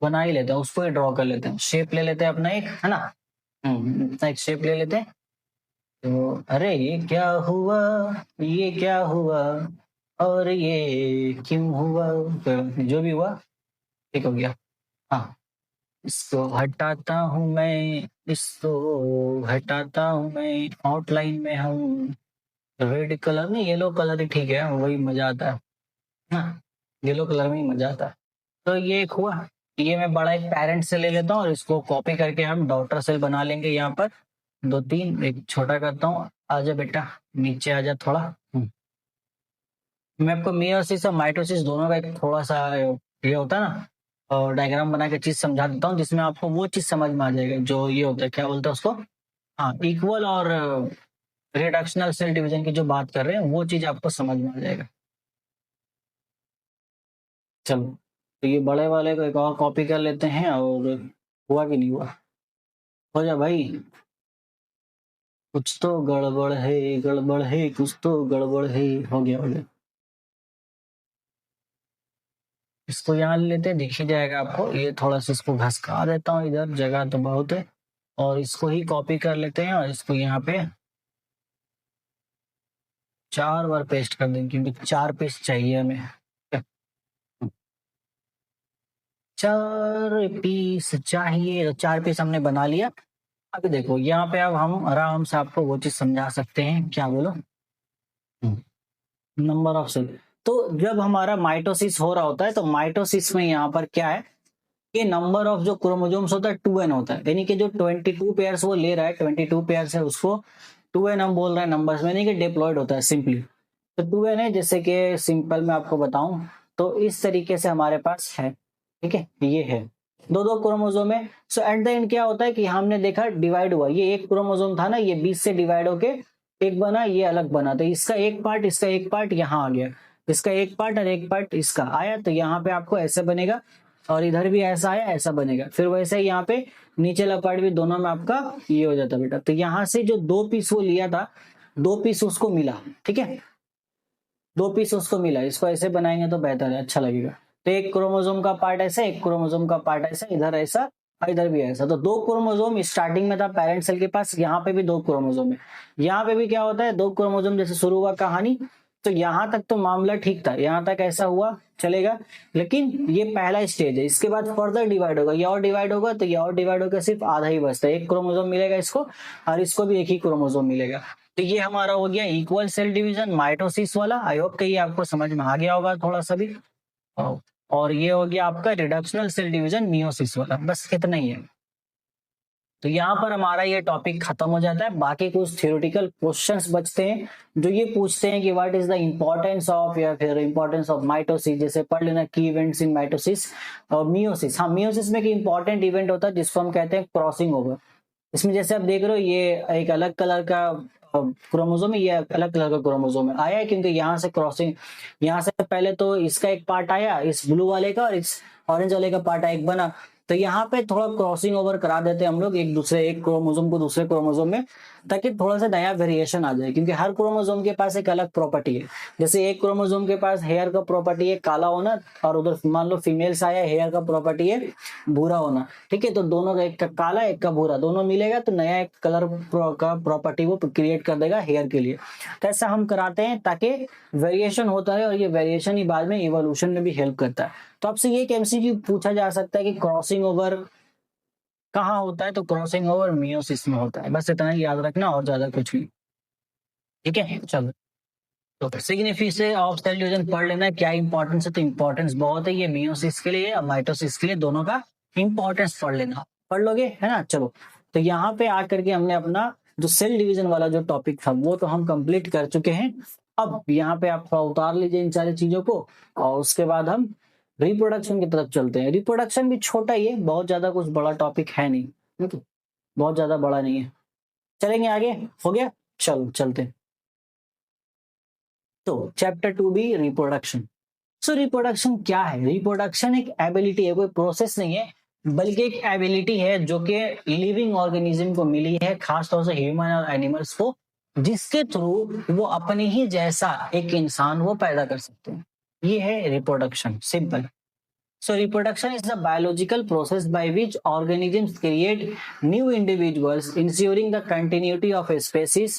बना ही लेते हैं, उसको ही ड्रॉ कर लेते हैं, शेप ले लेते हैं अपना एक, है ना। एक शेप ले लेते हैं। तो अरे ये क्या हुआ, ये क्या हुआ, और ये क्यों हुआ, तो जो भी हुआ ठीक हो गया। हाँ, इसको हटाता हूं मैं, इसको हटाता हूं मैं, आउटलाइन में हम रेड कलर नहीं, येलो कलर ही ठीक है, वही मजा आता है ना, येलो कलर में ही मजा आता है। तो ये एक हुआ, ये मैं बड़ा एक पेरेंट से ले लेता हूँ और इसको कॉपी करके हम डॉटर सेल बना लेंगे। यहाँ पर 2-3, एक छोटा करता हूँ, आजा बेटा नीचे आजा थोड़ा। मैं आपको मियोसिस और माइटोसिस दोनों का एक थोड़ा सा ये होता है ना, और डायग्राम बना के चीज समझा देता हूँ, जिसमें आपको वो चीज समझ में आ जाएगा जो ये होता है, क्या बोलते हैं उसको, हाँ, इक्वल और रिडक्शनल सेल डिवीजन की जो बात कर रहे हैं वो चीज आपको समझ में आ जाएगा। चलो, तो ये बड़े वाले को एक और कॉपी कर लेते हैं, और हुआ कि नहीं हुआ? हो जा भाई, कुछ तो गड़बड़ है, कुछ तो गड़बड़ है। हो गया, हो गया। इसको यहाँ ले लेते हैं, दिख ही जाएगा आपको। ये थोड़ा सा इसको घसका देता हूँ, इधर जगह तो बहुत है, और इसको ही कॉपी कर लेते हैं और इसको यहाँ पे 4 बार पेस्ट कर देंगे, क्योंकि 4 पेस्ट चाहिए हमें। 4 पीस चाहिए, तो 4 पीस हमने बना लिया। अब देखो यहाँ पे, अब हम आराम से आपको वो चीज समझा सकते हैं। क्या बोलो? Number of cell. तो जब हमारा माइटोसिस हो रहा होता है, तो माइटोसिस में यहाँ पर क्या है कि नंबर ऑफ जो क्रोमोसोम्स होता है 2n होता है, यानी कि जो 22 पेयर्स वो ले रहा है, 22 पेयर्स है, उसको 2n हम बोल रहे हैं नंबर्स में, नहीं कि डिप्लॉयड होता है सिंपली। तो 2n है, जैसे कि सिंपल में आपको बताऊं तो इस तरीके से हमारे पास है। ठीक है, ये है दो दो क्रोमोसोम है। सो एट द एंड क्या होता है कि हमने देखा डिवाइड हुआ, ये एक क्रोमोसोम था ना, ये 20 से डिवाइड होके एक बना, ये अलग बना, तो इसका एक पार्ट, इसका एक पार्ट यहाँ आ गया, इसका एक पार्ट और एक पार्ट इसका आया, तो यहाँ पे आपको ऐसे बनेगा, और इधर भी ऐसा आया, ऐसा बनेगा। फिर वैसे ही यहाँ पे नीचे वाला पार्ट भी दोनों में आपका ये हो जाता बेटा। तो यहाँ से जो 2 पीस वो लिया था, 2 पीस उसको मिला। ठीक है, 2 पीस उसको मिला। इसको ऐसे बनाएंगे तो बेहतर है, अच्छा लगेगा। तो एक क्रोमोसोम का पार्ट ऐसा, एक क्रोमोसोम का पार्ट ऐसा, इधर ऐसा और इधर भी ऐसा। तो 2 क्रोमोसोम स्टार्टिंग में था पेरेंट सेल के पास, यहाँ पे भी 2 क्रोमोसोम है। यहाँ पे भी क्या होता है, 2 क्रोमोसोम जैसे शुरू हुआ कहानी। तो यहाँ तक तो मामला ठीक था, यहाँ तक ऐसा हुआ चलेगा, लेकिन ये पहला स्टेज है। इसके बाद फर्दर डिवाइड होगा, ये और डिवाइड होगा, तो ये और डिवाइड होकर सिर्फ आधा ही बचता है, एक क्रोमोसोम मिलेगा इसको, और इसको भी एक ही क्रोमोसोम मिलेगा। तो ये हमारा हो गया इक्वल सेल डिवीजन माइटोसिस वाला। आई होप कि ये आपको समझ में आ गया होगा थोड़ा सा भी। और ये हो गया आपका रिडक्शनल सेल डिवीजन मियोसिस वाला, बस इतना ही है। तो यहाँ पर हमारा ये टॉपिक खत्म हो जाता है। बाकी कुछ थ्योरेटिकल क्वेश्चंस बचते हैं, जो ये पूछते हैं कि what is the importance of, या फिर इंपॉर्टेंस ऑफ माइटोसिस। जैसे पढ़ लेना की इवेंट्स इन माइटोसिस और मियोसिस। हाँ, मियोसिस में एक इंपॉर्टेंट इवेंट होता है जिसको हम कहते हैं क्रॉसिंग ओवर। इसमें जैसे आप देख रहे हो, ये एक अलग कलर का क्रोमोसोम है, ये अलग कलर का क्रोमोसोम है, आया है क्योंकि यहाँ से क्रॉसिंग, यहाँ से पहले तो इसका एक पार्ट आया इस ब्लू वाले का, और इस ऑरेंज वाले का पार्ट एक बना। तो यहाँ पे थोड़ा क्रॉसिंग ओवर करा देते हैं हम लोग एक क्रोमोसोम को दूसरे क्रोमोसोम में, ताकि थोड़ा सा नया वेरिएशन आ जाए। क्योंकि हर क्रोमोसोम के पास एक अलग प्रॉपर्टी है। जैसे एक क्रोमोसोम के पास हेयर का प्रॉपर्टी है काला होना, और उधर मान लो फीमेल्स आया, हेयर का प्रॉपर्टी है भूरा होना। ठीक है, तो दोनों का, एक का काला एक का भूरा, दोनों मिलेगा तो नया एक कलर का प्रॉपर्टी वो क्रिएट कर देगा हेयर के लिए। तो ऐसा हम कराते हैं ताकि वेरिएशन होता है, और ये वेरिएशन ही बाद में इवोल्यूशन में भी हेल्प करता है। तो आपसे ये एक एमसीक्यू पूछा जा सकता है कि क्रॉसिंग ओवर कहाँ होता है, तो क्रॉसिंग ओवर मियोसिस में होता है। बस इतना ही याद रखना, और ज्यादा कुछ नहीं। ठीक है, चलो। तो सिग्निफिकेंस ऑफ सेल डिवीजन पढ़ लेना, क्या इंपॉर्टेंस है। तो इंपॉर्टेंस बहुत है, ये मियोसिस के लिए और माइटोसिस के लिए, दोनों का इंपॉर्टेंस पढ़ लेना। पढ़ लोगे, है ना? चलो, तो यहाँ पे आकर के हमने अपना जो सेल डिवीजन वाला जो टॉपिक था वो तो हम कंप्लीट कर चुके हैं। अब यहाँ पे आप थोड़ा उतार लीजिए इन सारी चीजों को, और उसके बाद हम रिप्रोडक्शन की तरफ चलते हैं। रिप्रोडक्शन भी छोटा ही है, बहुत ज्यादा कुछ बड़ा टॉपिक है नहीं, बहुत ज्यादा बड़ा नहीं है। चलेंगे आगे, हो गया? चलो चलते हैं। तो चैप्टर 2 भी रिप्रोडक्शन। सो रिप्रोडक्शन क्या है? रिप्रोडक्शन एक एबिलिटी है, कोई प्रोसेस नहीं है, बल्कि एक एबिलिटी है जो कि लिविंग ऑर्गेनिज्म को मिली है, खासतौर से ह्यूमन और एनिमल्स को, जिसके थ्रू वो अपने ही जैसा एक इंसान वो पैदा कर सकते हैं। ये है reproduction, simple. So reproduction is the biological process by which organisms create new individuals, ensuring the continuity of a species.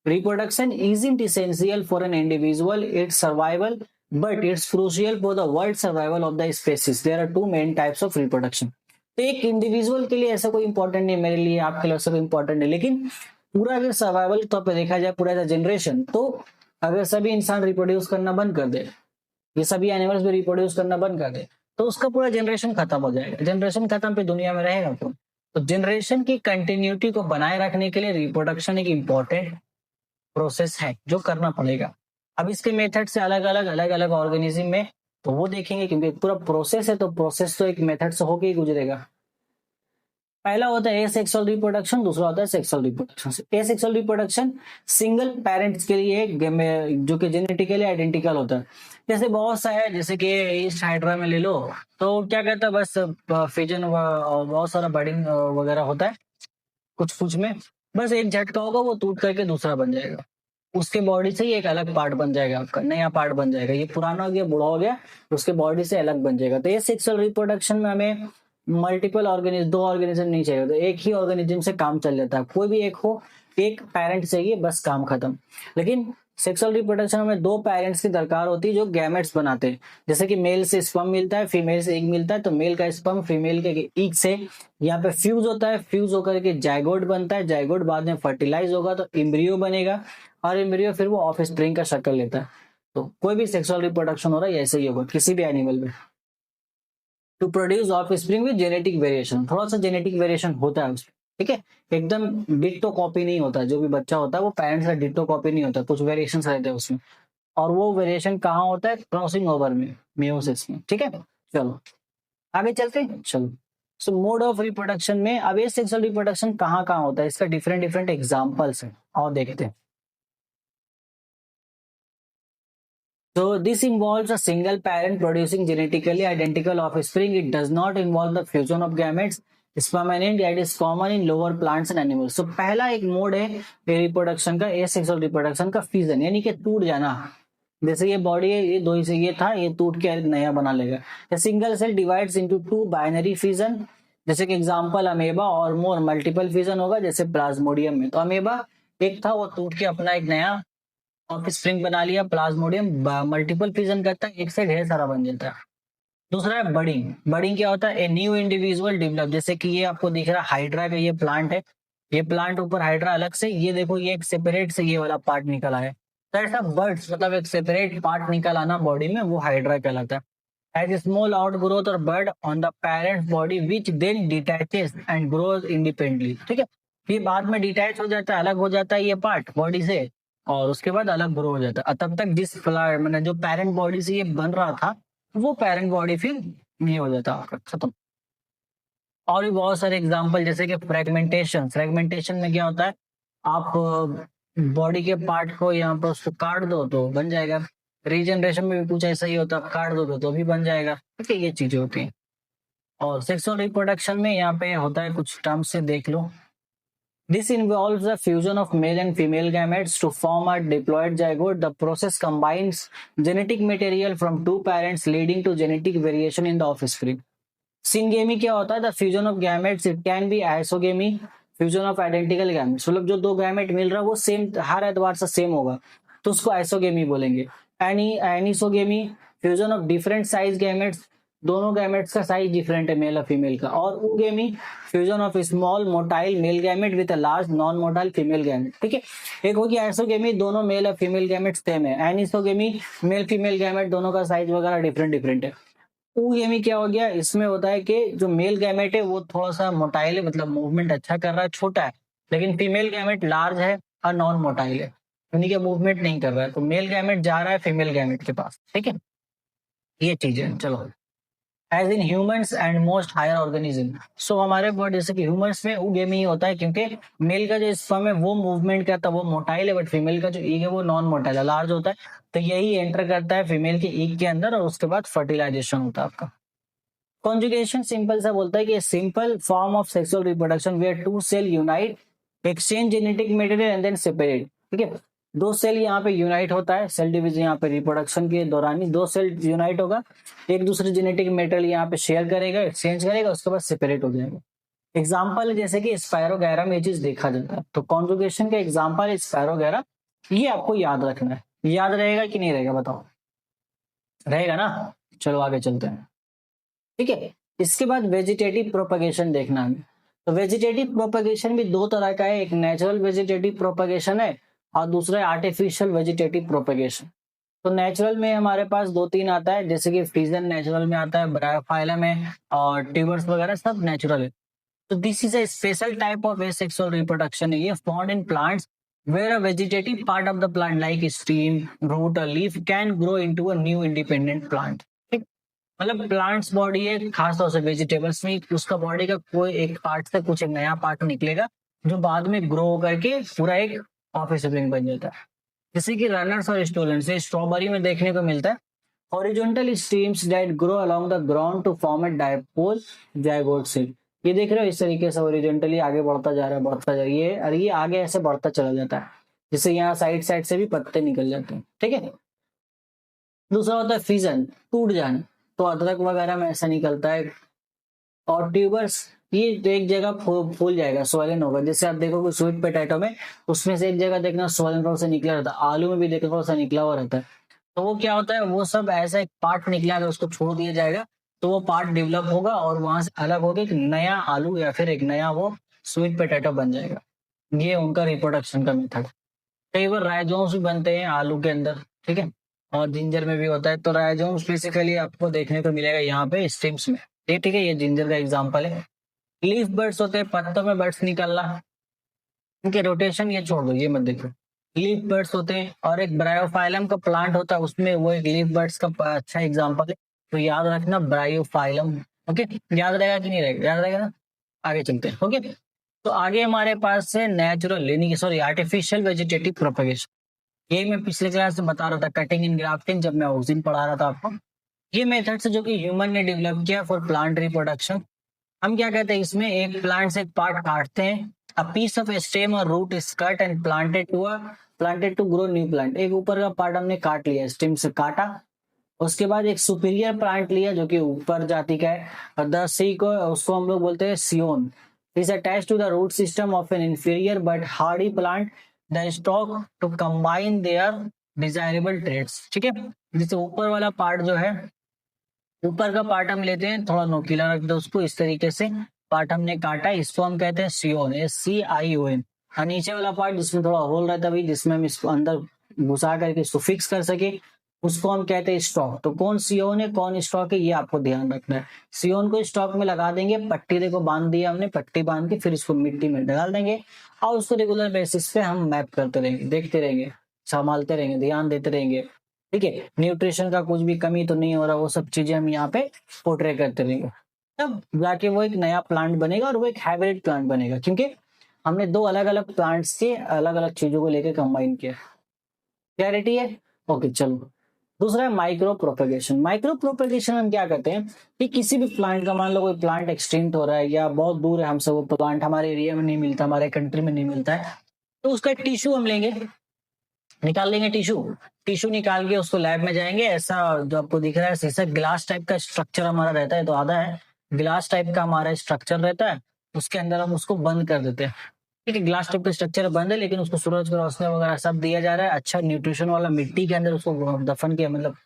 Reproduction isn't essential for an individual, its survival, but it's crucial for the world survival of the species. There are two main types of reproduction. तो एक इंडिविजुअल के लिए ऐसा कोई इंपॉर्टेंट नहीं, मेरे लिए आपके लिए सब इंपॉर्टेंट है, लेकिन पूरा अगर सर्वाइवल तौर पर देखा जाए, पूरा जनरेशन, तो अगर सभी इंसान रिप्रोड्यूस करना बंद कर दे, ये सभी एनिमल्स भी रिप्रोड्यूस करना बंद कर दे, तो उसका पूरा जनरेशन खत्म हो जाएगा। जनरेशन खत्म पे दुनिया में रहेगा क्यों? तो जनरेशन की कंटिन्यूटी को बनाए रखने के लिए रिप्रोडक्शन एक इम्पोर्टेंट प्रोसेस है जो करना पड़ेगा। अब इसके मेथड से अलग अलग ऑर्गेनिज्म में तो वो देखेंगे, क्योंकि पूरा प्रोसेस है, तो प्रोसेस तो एक मेथड से होके ही गुजरेगा। पहला होता है एसेक्सुअल रिप्रोडक्शन, दूसरा होता है sexual reproduction. Asexual reproduction single parents के लिए जो कि जेनेटिकली आइडेंटिकल होता है। जैसे बहुत सा है, जैसे कि ईस्ट हाइड्रा में ले लो, तो क्या कहता है, बस फिजन बहुत सारा बर्डिंग वगैरह होता है कुछ कुछ में, बस एक झटका होगा वो टूट करके दूसरा बन जाएगा, उसके बॉडी से ही एक अलग पार्ट बन जाएगा, आपका नया पार्ट बन जाएगा, ये पुराना हो गया बूढ़ा हो गया, उसके बॉडी से अलग बन जाएगा। तो ये सेक्सुअल रिप्रोडक्शन में हमें मल्टीपल ऑर्गेनिज्म, दो ऑर्गेनिज्म नहीं चाहिए, तो एक ही ऑर्गेनिज्म से काम चल जाता है, कोई भी एक हो, एक पेरेंट चाहिए, बस काम खत्म। लेकिन सेक्सुअल रिप्रोडक्शन में दो पेरेंट्स की दरकार होती है जो गैमेट्स बनाते हैं। जैसे कि मेल से स्पर्म मिलता है, फीमेल से एग मिलता है, तो मेल का स्पर्म फीमेल के एग से यहाँ पे फ्यूज होता है, फ्यूज होकर के जाइगोट बनता है, जाइगोट बाद में फर्टिलाइज होगा तो एम्ब्रियो बनेगा, और एम्ब्रियो फिर वो ऑफ स्प्रिंग का शक्ल लेता है। तो कोई भी सेक्सुअल रिप्रोडक्शन हो रहा है ऐसे ही होगा किसी भी एनिमल में। To produce offspring with genetic variation, थोड़ा सा जेनेटिक वेरिएशन होता है उसमें, ठीक है, एकदम डिट्टो कॉपी नहीं होता, जो भी बच्चा होता है वो पेरेंट्स का डिट्टो कॉपी नहीं होता, कुछ वेरिएशन रहते हैं उसमें, और वो वेरिएशन कहाँ होता है, क्रॉसिंग ओवर में, मेयोसिस में, ठीक है। चलो आगे चलते हैं, चलो। सो मोड ऑफ रिप्रोडक्शन में अब ये सेक्सुअल रिप्रोडक्शन कहाँ कहाँ होता है, इसका डिफरेंट डिफरेंट एग्जांपल्स हैं और देखते हैं। So this involves a single parent producing genetically identical offspring. It does not involve the fusion of gametes. It's permanent, that is common in lower plants and animals. So पहला एक मोड है रिप्रोडक्शन का, एसेक्सुअल रिप्रोडक्शन का, फ्यूजन, यानी कि टूट जाना। जैसे ये बॉडी है, ये दो ही से ये था, ये टूट के नया बना लेगा। Single cell divides into two binary fusion, जैसे कि एग्जांपल अमेबा, और मोर मल्टीपल फ्यूजन होगा जैसे प्लाज्मोडियम में। तो अमेबा एक था, वो टूट के अपना एक नया ऑफ स्प्रिंग बना लिया, प्लाज्मोडियम मल्टीपल फ्यूजन करता है, एक से ढेर सारा बन जाता है। दूसरा है बडिंग। बडिंग क्या होता है, ए न्यू इंडिविजुअल डेवलप, जैसे कि ये आपको दिख रहा है हाइड्रा का ये प्लांट है, ये प्लांट ऊपर हाइड्रा अलग से, ये देखो ये एक सेपरेट से ये वाला पार्ट निकला है, तो ऐसा बर्ड्स मतलब एक सेपरेट पार्ट निकल आना बॉडी में, वो हाइड्रा कहलाता है। As small outgrowth or bud on the parent body which then detaches and grows independently, ठीक है, फिर बाद में डिटैच हो जाता है, अलग हो जाता है ये पार्ट बॉडी से, और उसके बाद अलग ग्रो हो जाता है। तब तक जिस मतलब जो पेरेंट बॉडी से ये बन रहा था, वो पेरेंट बॉडी फिर ये हो जाता है खत्म। और भी बहुत सारे एग्जांपल, जैसे कि फ्रेगमेंटेशन। फ्रेगमेंटेशन में क्या होता है, आप बॉडी के पार्ट को यहाँ पर उसको काट दो तो बन जाएगा। रीजनरेशन में भी कुछ ऐसा ही होता है, काट दो तो भी बन जाएगा, ठीक है, ये चीजें होती हैं। और सेक्सुअल रिप्रोडक्शन में यहाँ पे होता है, कुछ टर्म्स से देख लो। This involves the fusion of male and female gametes to form a diploid zygote. The process combines genetic material from two parents, leading to genetic variation in the offspring. Syngamy क्या होता है, the fusion of gametes, it can be isogamy, fusion of identical gametes, मतलब जो दो गैमेट मिल रहा है वो सेम, हर एतबार से सेम होगा, तो उसको आइसोगेमी बोलेंगे। Anisogamy, fusion of different size gametes, दोनों गैमेट्स का साइज डिफरेंट है मेल और फीमेल का। और oogamy, fusion of small motile male gamete with a large non motile female gamete, ठीक है। एक होगी आइसोगेमी, दोनों मेल और फीमेल गैमेट सेम है। एनिसोगेमी, मेल फीमेल गैमेट दोनों का साइज वगैरह डिफरेंट डिफरेंट है। ऊगेमी क्या हो गया, इसमें होता है कि जो मेल गैमेट है वो थोड़ा सा मोटाइल है, मतलब मूवमेंट अच्छा कर रहा है, छोटा है, लेकिन फीमेल गैमेट लार्ज है और नॉन मोटाइल है, यानी कि मूवमेंट नहीं कर रहा है, तो मेल गैमेट जा रहा है फीमेल गैमेट के पास, ठीक है, ये चीज है। चलो, as in humans and most higher organism, so हमारे बॉडी जैसे कि ह्यूमंस में ऊगेमी होता है, क्योंकि मेल का जो स्पर्म है वो मूवमेंट करता है, वो मोटाइल है, बट फीमेल का जो ईग है वो नॉन मोटाइल है, लार्ज होता है, तो यही एंटर करता है फीमेल के ईग के अंदर, और उसके बाद फर्टिलाइजेशन होता है आपका। कॉन्जुगेशन सिंपल सा बोलता है कि simple form of sexual reproduction where two cell unite, exchange genetic material and then separate, ठीक है, दो सेल यहाँ पे यूनाइट होता है, सेल डिवीजन यहाँ पे रिप्रोडक्शन के दौरान ही दो सेल यूनाइट होगा, एक दूसरे जेनेटिक मटेरियल यहाँ पे शेयर करेगा, एक्सचेंज करेगा, उसके बाद सेपरेट हो जाएगा। एग्जाम्पल है जैसे कि स्पायरोगैरा में ये चीज देखा जाता है, तो कॉन्जुगेशन का एग्जाम्पल है स्पायरोगैरा, ये आपको याद रखना है। याद रहेगा कि नहीं रहेगा बताओ, रहेगा ना। चलो आगे चलते हैं, ठीक है। इसके बाद वेजिटेटिव प्रोपगेशन देखना है। तो वेजिटेटिव प्रोपगेशन भी दो तरह का है, एक नेचुरल वेजिटेटिव प्रोपगेशन है और दूसरा है आर्टिफिशियल वेजिटेटिव प्रोपगेशन। तो नेचुरल में हमारे पास दो तीन आता है, जैसे कि फ्रीजन नेचुरल में आता है, ब्रायोफाइलम है और ट्यूबर्स वगैरह सब नेचुरल है। तो this is a special type of asexual reproduction है, ये found in plants where a vegetative part of the plant like stem, root or leaf can grow into a new independent plant। ठीक? मतलब प्लांट्स बॉडी है, खासतौर से वेजिटेबल्स में उसका बॉडी का कोई एक पार्ट से कुछ एक नया पार्ट निकलेगा जो बाद में ग्रो करके पूरा एक ऑफिस सिबलिंग बन जाता है। जैसे कि रनर्स और स्टूडेंट्स स्ट्रॉबेरी में देखने को मिलता है। Horizontal stems that grow along the ground to form a diploid zygote seed. ये देख रहे हो इस तरीके से हॉरिजॉन्टली आगे बढ़ता जा रहा है, बढ़ता जा रहा है ये, और ये आगे ऐसे बढ़ता चला जाता है, जिससे यहाँ साइड साइड से भी पत्ते निकल जाते हैं। ठीक है। दूसरा होता है फिजन, टूट जाना। तो अदरक वगैरह में ऐसा निकलता है। और ट्यूबर्स, ये तो एक जगह फूल जाएगा, स्वॉलन होगा। जैसे आप देखोगे स्वीट पोटैटो में, उसमें से एक जगह देखना स्वॉलन रोड से निकला रहता है, आलू में भी देखो थोड़ा सा निकला हुआ रहता है। तो वो क्या होता है, वो सब ऐसा एक पार्ट निकला, अगर उसको छोड़ दिया जाएगा तो वो पार्ट डेवलप होगा और वहां से अलग होकर एक नया आलू या फिर एक नया वो स्वीट पोटैटो बन जाएगा। ये उनका रिप्रोडक्शन का मेथड। कई बार राइजोम्स भी बनते हैं आलू के अंदर। ठीक है। और जिंजर में भी होता है। तो राइजोम्स बेसिकली आपको देखने को मिलेगा यहाँ पे स्टेम्स में। ठीक है, ये जिंजर का एग्जांपल है। लीफ बर्ड्स होते हैं, पत्तों में बर्ड्स निकलना। इनके रोटेशन ये छोड़ दो, ये मत देखो। लीफ बर्ड्स होते हैं। और एक ब्रायोफाइलम का प्लांट होता है, उसमें वो एक लीफ बर्ड्स का अच्छा एग्जांपल है। तो याद रखना ब्रायोफाइलम। ओके, याद रहेगा कि नहीं रहेगा? याद रहेगा ना। आगे चलते हैं। ओके, तो आगे हमारे पास है नेचुरल यानी सॉरी आर्टिफिशियल वेजिटेटिव प्रोपेगेशन। ये मैं पिछले क्लास में बता रहा था, कटिंग एंड ग्राफ्टिंग, जब मैं उस दिन पढ़ा रहा था आपको। ये मेथड्स जो कि ह्यूमन ने डेवलप किया फॉर प्लांट रिप्रोडक्शन। हम क्या कहते हैं, इसमें एक प्लांट से एक पार्ट काटते हैं, a piece of stem or root is cut and planted to grow new plant. एक ऊपर का पार्ट हमने काट लिया, स्टेम से काटा। उसके बाद एक सुपीरियर प्लांट लिया जो कि ऊपर जाति का है, और द सी को उसको हम लोग बोलते हैं scion. Is attached to the root system of an inferior but hardy plant the stock to combine their desirable traits. ठीक है। जैसे ऊपर वाला पार्ट जो है, ऊपर का पार्ट हम लेते हैं, थोड़ा नोकीला रख दो उसको, इस तरीके से पार्ट हमने काटा, इसको हम कहते हैं सियोन, SCION। और नीचे वाला पार्ट जिसमें थोड़ा होल रहता है भाई, जिसमें हम इसको अंदर घुसा करके इसको फिक्स कर सके, उसको हम कहते हैं स्टॉक। तो कौन सियोन है कौन स्टॉक है, ये आपको ध्यान रखना है। सियोन को स्टॉक में लगा देंगे, पट्टी देखो बांध दिया हमने, पट्टी बांध के फिर इसको मिट्टी में डाल देंगे, और उसको रेगुलर बेसिस पे हम मैप करते रहेंगे, देखते रहेंगे, संभालते रहेंगे, ध्यान देते रहेंगे। ठीक है। न्यूट्रिशन का कुछ भी कमी तो नहीं हो रहा, वो सब चीजें हम यहाँ पे पोर्ट्रे करते रहेंगे, तब जाके वो एक नया प्लांट बनेगा, और वो एक हाइब्रिड प्लांट बनेगा, क्योंकि हमने दो अलग अलग प्लांट्स के अलग अलग चीजों को लेकर कंबाइन किया। क्लैरिटी है? ओके, चलो। दूसरा है माइक्रो प्रोपेगेशन। माइक्रो प्रोपेगेशन हम क्या करते हैं कि किसी भी प्लांट का, मान लो कोई प्लांट एक्सटिंक्ट हो रहा है या बहुत दूर है हमसे, वो प्लांट हमारे एरिया में नहीं मिलता, हमारे कंट्री में नहीं मिलता है, तो उसका टिश्यू हम लेंगे, निकाल लेंगे टिश्यू निकाल के उसको लैब में जाएंगे। ऐसा जो आपको दिख रहा है शीशा, ग्लास टाइप का स्ट्रक्चर हमारा रहता है, तो आधा है ग्लास टाइप का हमारा स्ट्रक्चर रहता है, उसके अंदर हम उसको बंद कर देते हैं। ठीक है, ग्लास टाइप का स्ट्रक्चर बंद है, लेकिन उसको सूरज की रोशनी वगैरह सब दिया जा रहा है, अच्छा न्यूट्रिशन वाला मिट्टी के अंदर उसको दफन किया, मतलब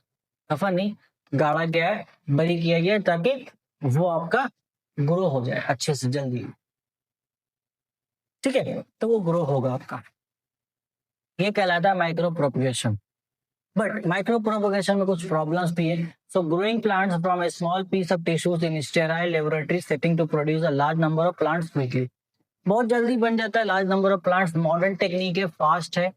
दफन नहीं, गाड़ा गया है, बरी किया गया, ताकि वो आपका ग्रो हो जाए अच्छे से जल्दी। ठीक है, तो वो ग्रो होगा आपका, ये कहलाता है micro propagation. But micro propagation में कुछ प्रॉब्लम्स भी है। So growing plants from a small piece of tissues in sterile laboratory setting to produce a large number of plants quickly. बहुत जल्दी बन जाता है large number of plants, modern technique है, फास्ट है।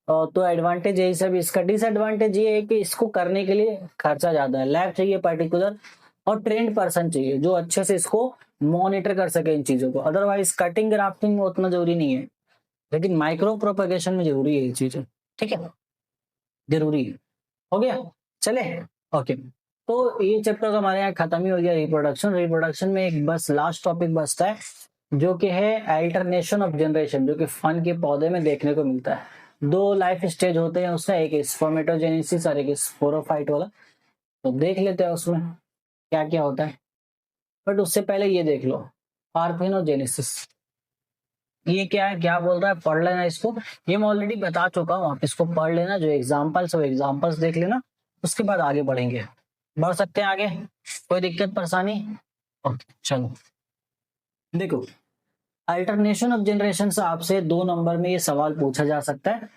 तो एडवांटेज यही सब। इसका डिसएडवांटेज ये है कि इसको करने के लिए खर्चा ज्यादा है, लैब चाहिए पर्टिकुलर, और ट्रेंड पर्सन चाहिए जो अच्छे से इसको मॉनिटर कर सके इन चीजों को। अदरवाइज कटिंग ग्राफ्टिंग में उतना जरूरी नहीं है, लेकिन माइक्रो प्रोपगेशन में जरूरी है ये चीज। ठीक है, जरूरी है। हो गया, चले। ओके, तो ये चैप्टर तो हमारे यहाँ खत्म ही हो गया। रिप्रोडक्शन में एक बस लास्ट टॉपिक बचता है, जो कि है अल्टरनेशन ऑफ जनरेशन, जो कि फन के पौधे में देखने को मिलता है। दो लाइफ स्टेज होते हैं उसमें, एक स्पर्मेटोजेनेसिस और एक स्पोरोफाइट वाला। तो देख लेते हैं उसमें क्या क्या होता है, बट उससे पहले ये देख लो पार्थेनोजेनेसिस। ये क्या है, क्या बोल रहा है, पढ़ लेना इसको। ये मैं ऑलरेडी बता चुका हूँ, आप इसको पढ़ लेना, जो एग्जाम्पल्स वो एग्जाम्पल्स देख लेना, उसके बाद आगे बढ़ेंगे। बढ़ सकते हैं आगे, कोई दिक्कत परेशानी? ओके, चलो। देखो, अल्टरनेशन ऑफ जनरेशन से आपसे 2 नंबर में ये सवाल पूछा जा सकता है,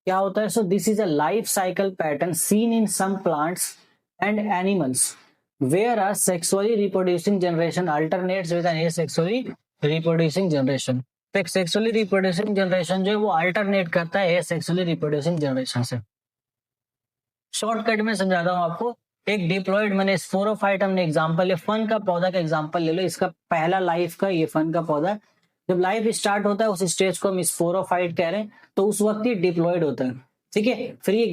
क्या होता है। So this is a life cycle pattern seen in some plants and animals where a sexually reproducing generation alternates with an asexually reproducing generation. तो एक सेक्सुअली रिप्रोड्यूसिंग जनरेशन जो है वो अल्टरनेट करता है एसेक्सुअली रिप्रोड्यूसिंग जनरेशन से। शॉर्टकट में समझाता हूँ आपको, एक डिप्लॉयड मैंने स्पोरोफाइट हमने एग्जांपल ले, फन का पौधा का एग्जांपल ले लो, इसका पहला लाइफ का ये फन का पौधा जब लाइफ स्टार्ट होता है उस स्टेज को हम स्पोरोफाइट कह रहे हैं, तो उस वक्त ये डिप्लॉयड होता है, ठीक है। फिर ये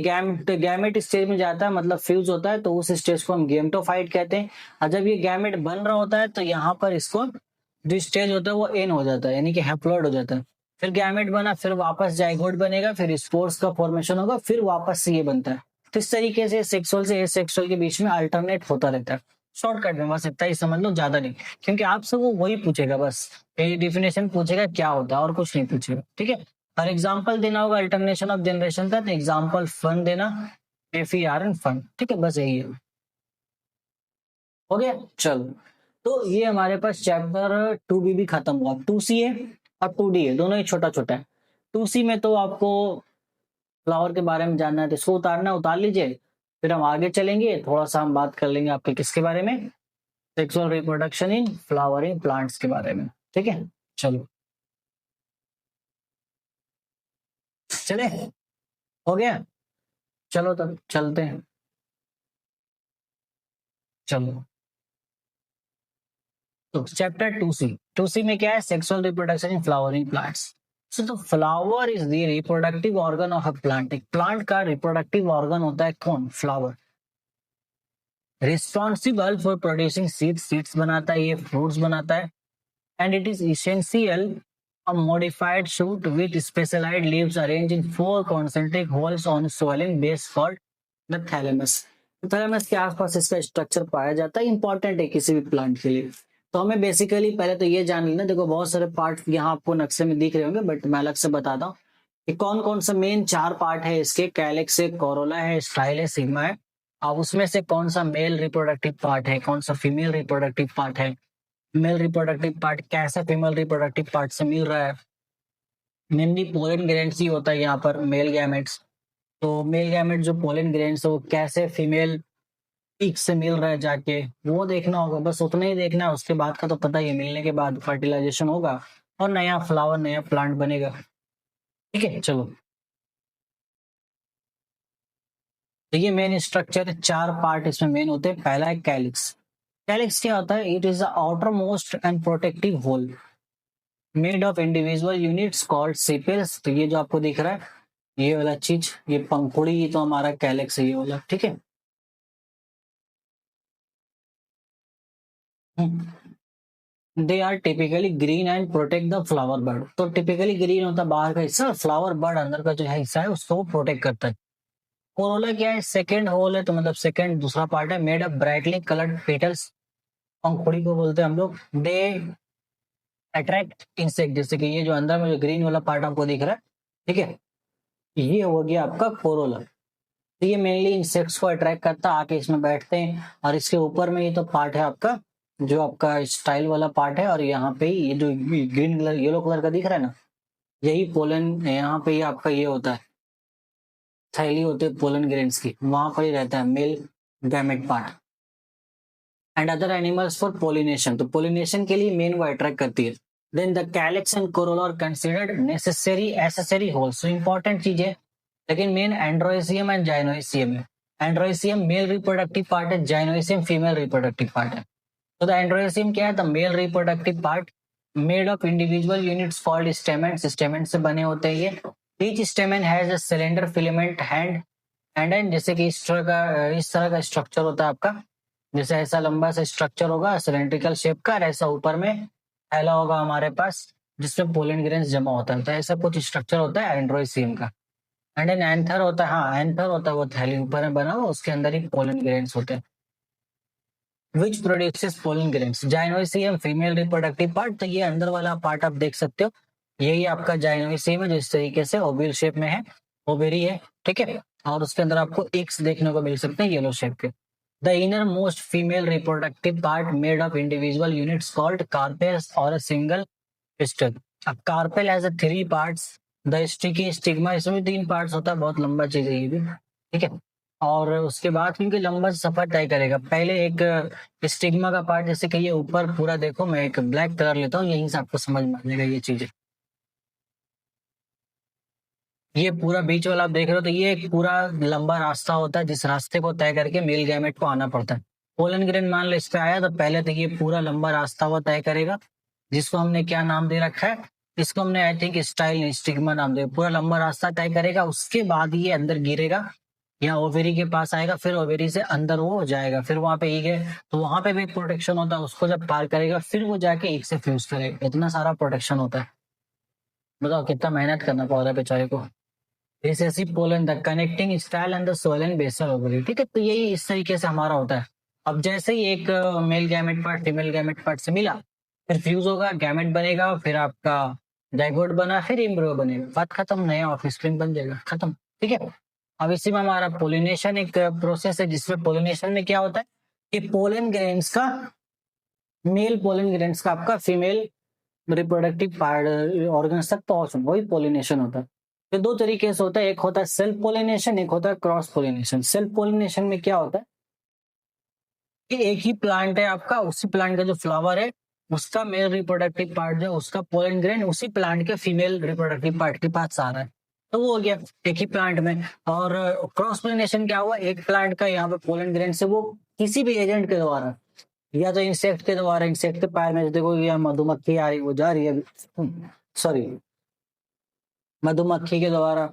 गैमेट स्टेज में जाता है, मतलब फ्यूज होता है, तो उस स्टेज को हम गेमेटोफाइट कहते हैं। और जब ये गैमेट बन रहा होता है तो यहाँ पर इसको जो स्टेज होता है वो एन हो जाता है, यानी कि हैप्लॉइड हो जाता है। फिर गैमेट बना, फिर वापस जाइगोट बनेगा, फिर स्पोर्स का फॉर्मेशन होगा, फिर वापस से ये बनता है। तो इस तरीके से सेक्सुअल से एसेक्सुअल के बीच में अल्टरनेट होता रहता है। शॉर्टकट में बस इतना ही समझ लो, ज्यादा नहीं, क्योंकि आपसे वो वही पूछेगा, बस यही डिफिनेशन पूछेगा क्या होता है और कुछ नहीं पूछेगा, ठीक है। और एग्जाम्पल देना होगा अल्टरनेशन ऑफ जनरेशन का, तो एग्जाम्पल फन देना, FER एंड फन, ठीक है, बस यही है। हो गया, चलो। तो ये हमारे पास चैप्टर 2B भी खत्म हुआ। 2C है और 2D है, दोनों ही छोटा छोटा है। 2C में तो आपको फ्लावर के बारे में जानना है, तो इसको उतारना उतार लीजिए, फिर हम आगे चलेंगे, थोड़ा सा हम बात कर लेंगे आपके किसके बारे में, sexual reproduction in flowering plants के बारे में, ठीक है। चलो चले, हो गया, चलो तब चलते हैं, चलो। तो चैप्टर 2C में क्या है, sexual reproduction in flowering plants. So the flower is the reproductive organ of a plant. एक प्लांट का रिप्रोडक्टिव ऑर्गन होता है कौन, flower. Responsible for producing seeds, seeds बनाता है ये, फ्रूट्स बनाता है। And it is essential a modified shoot with specialized leaves arranged in 4 concentric holes on swelling base called the thalamus। Thalamus के आसपास इसका स्ट्रक्चर पाया जाता है, इंपॉर्टेंट है किसी भी प्लांट के लिए। तो हमें बेसिकली पहले तो ये जान लेना, देखो बहुत सारे पार्ट यहाँ आपको नक्शे में दिख रहे होंगे, बट मैं अलग से बताता हूँ कि कौन कौन सा मेन 4 पार्ट है इसके। कैलिक्स है, कोरोला है, स्टाइल है, सिग्मा है। अब उसमें से कौन सा मेल रिप्रोडक्टिव पार्ट है, कौन सा फीमेल रिप्रोडक्टिव पार्ट है, मेल रिप्रोडक्टिव पार्ट कैसा फीमेल रिप्रोडक्टिव पार्ट से मिल रहा है। मेनली पोलन ग्रैंड्स ही होता है यहाँ पर, मेल गैमेट्स। तो मेल गैमेट जो पोलन ग्रैंड्स है वो कैसे फीमेल पीक से मिल रहा है जाके, वो देखना होगा, बस उतना ही देखना है। उसके बाद का तो पता ही है, मिलने के बाद फर्टिलाइजेशन होगा और नया फ्लावर नया प्लांट बनेगा, ठीक है। चलो, तो ये मेन स्ट्रक्चर है, 4 पार्ट इसमें मेन होते हैं। पहला है कैलिक्स। कैलिक्स क्या होता है, it is the outermost and protective whorl made of individual units called sepals. तो ये जो आपको दिख रहा है ये वाला चीज, ये पंखुड़ी, ये तो हमारा कैलिक्स है ये वाला, ठीक है। They are typically green and protect the flower bud. तो टिपिकली ग्रीन होता है बाहर का हिस्सा, फ्लावर बर्ड अंदर का जो है हिस्सा है उसको वो प्रोटेक्ट करता है। कोरोला क्या है, सेकेंड होल है, तो मतलब सेकेंड दूसरा पार्ट है, made of brightly coloured petals. पंखुड़ी को बोलते हैं हम लोग। दे अट्रैक्ट इंसेक्ट, जैसे कि ये जो अंदर में जो ग्रीन वाला पार्ट आपको दिख रहा है, ठीक है, ये हो गया आपका कोरोला। तो ये मेनली इंसेक्ट्स को अट्रैक्ट करता है, आके इसमें बैठते हैं। और इसके ऊपर में ये तो पार्ट है आपका, जो आपका स्टाइल वाला पार्ट है, और यहाँ पे ये जो ग्रीन कलर येलो कलर का दिख रहा है ना, यही पोलन, यहाँ पे ये आपका ये होता है, थैली होती है पोलन ग्रेन्स की, वहां पर ही रहता है male gamete part. And other animals for pollination, तो पोलिनेशन के लिए मेन वो अट्रैक्ट करती है। Then the calyx and corolla are considered necessary accessory whorls. तो इंपॉर्टेंट चीज है, लेकिन मेन एंड्रोइसियम एंड जाइनोइसियम है। एंड्रोइसियम मेल रिप्रोडक्टिव पार्ट है, जाइनोइसियम फीमेल रिप्रोडक्टिव पार्ट है। तो द एंड्रोइसियम क्या है, the male reproductive part made of individual units called stamens. Stamen से बने होते हैं ये। Each stamen has a cylinder filament hand and जैसे कि इस तरह का स्ट्रक्चर होता है आपका, जैसे ऐसा लंबा सा स्ट्रक्चर होगा सिलेंड्रिकल शेप का, और ऐसा ऊपर में थैला होगा हमारे पास जिसमें पोलन ग्रेन्स जमा होता है। तो ऐसा कुछ स्ट्रक्चर होता है एंड्रोइसियम का। एंड एन एंथर होता है, हाँ एंथर होता है वो थैली ऊपर में बना हुआ, उसके अंदर ही पोलन ग्रेन्स होते हैं। Which produces pollen grains, gynoecium female reproductive part. तो ये अंदर वाला पार्ट आप देख सकते हो, यही आपका जाइनोइसियम है जो इस तरीके से ओवल शेप में है, ओवेरी है, ठीक है। और उसके अंदर आपको एग्स देखने को मिल सकते हैं येलो शेप के। The inner most female reproductive part made of individual units called carpels और अ सिंगल पिस्टल। अब carpel has 3 parts, the sticky stigma, इसमें 3 पार्ट्स होता है, बहुत लंबा चीज है ये भी, ठीक है। और उसके बाद क्योंकि लंबा सफर तय करेगा, पहले एक स्टिग्मा का पार्ट, जैसे कि ये ऊपर पूरा देखो, मैं एक ब्लैक कलर लेता हूँ, यहीं से आपको समझ में आ जाएगा ये चीजें। ये पूरा बीच वाला आप देख रहे हो, तो ये एक पूरा लंबा रास्ता होता है जिस रास्ते को तय करके मेल गैमेट को आना पड़ता है। पोलन ग्रेन मान लो इस पे आया, तो पहले तो ये पूरा लंबा रास्ता वो तय करेगा, जिसको हमने क्या नाम दे रखा है, इसको हमने आई थिंक स्टाइल स्टिग्मा नाम दे। पूरा लंबा रास्ता तय करेगा, उसके बाद ये अंदर गिरेगा, यहाँ ओवेरी के पास आएगा, फिर ओवेरी से अंदर वो हो जाएगा, फिर वहां पे ईग है, तो वहां पे भी प्रोटेक्शन होता है। उसको जब पार करेगा फिर वो जाके ईग से फ्यूज करेगा। इतना सारा प्रोटेक्शन होता है, बताओ कितना मेहनत करना पड़ रहा है बेचारे को। Recessive pollen, the connecting style and the sole and basal ovary. ठीक है, तो यही इस तरीके से हमारा होता है। अब जैसे ही एक mail gamete part female gamete part से मिला, फिर फ्यूज होगा, गैमेट बनेगा, फिर आपका जाइगोट बना, फिर एम्ब्रियो बनेगा, बात खत्म, नया ऑफस्प्रिंग बन जाएगा, खत्म। ठीक है, अब इसी में हमारा पोलिनेशन एक प्रोसेस है, जिसमें पोलिनेशन में क्या होता है कि पोलन ग्रेन्स का, मेल पोलन ग्रेन्स का आपका फीमेल रिप्रोडक्टिव पार्ट ऑर्गन्स तक पहुंच, वही पोलिनेशन होता है। तो दो तरीके से होता है, एक होता है सेल्फ पोलिनेशन, एक होता है क्रॉस पोलिनेशन। सेल्फ पोलिनेशन में क्या होता है कि एक ही प्लांट है आपका, उसी प्लांट का जो फ्लावर है उसका मेल रिप्रोडक्टिव पार्ट जो है, उसका पोलन ग्रेन उसी प्लांट के फीमेल रिप्रोडक्टिव पार्ट के पास आ रहा है, तो वो हो गया एक ही प्लांट में। और क्रॉस पोलिनेशन क्या हुआ, एक प्लांट का यहाँ पे पोलन ग्रेन से वो किसी भी एजेंट के द्वारा, या तो इंसेक्ट के द्वारा, इंसेक्ट के पैर में देखो या मधुमक्खी आ रही, वो जा रही है, सॉरी, मधुमक्खी के द्वारा,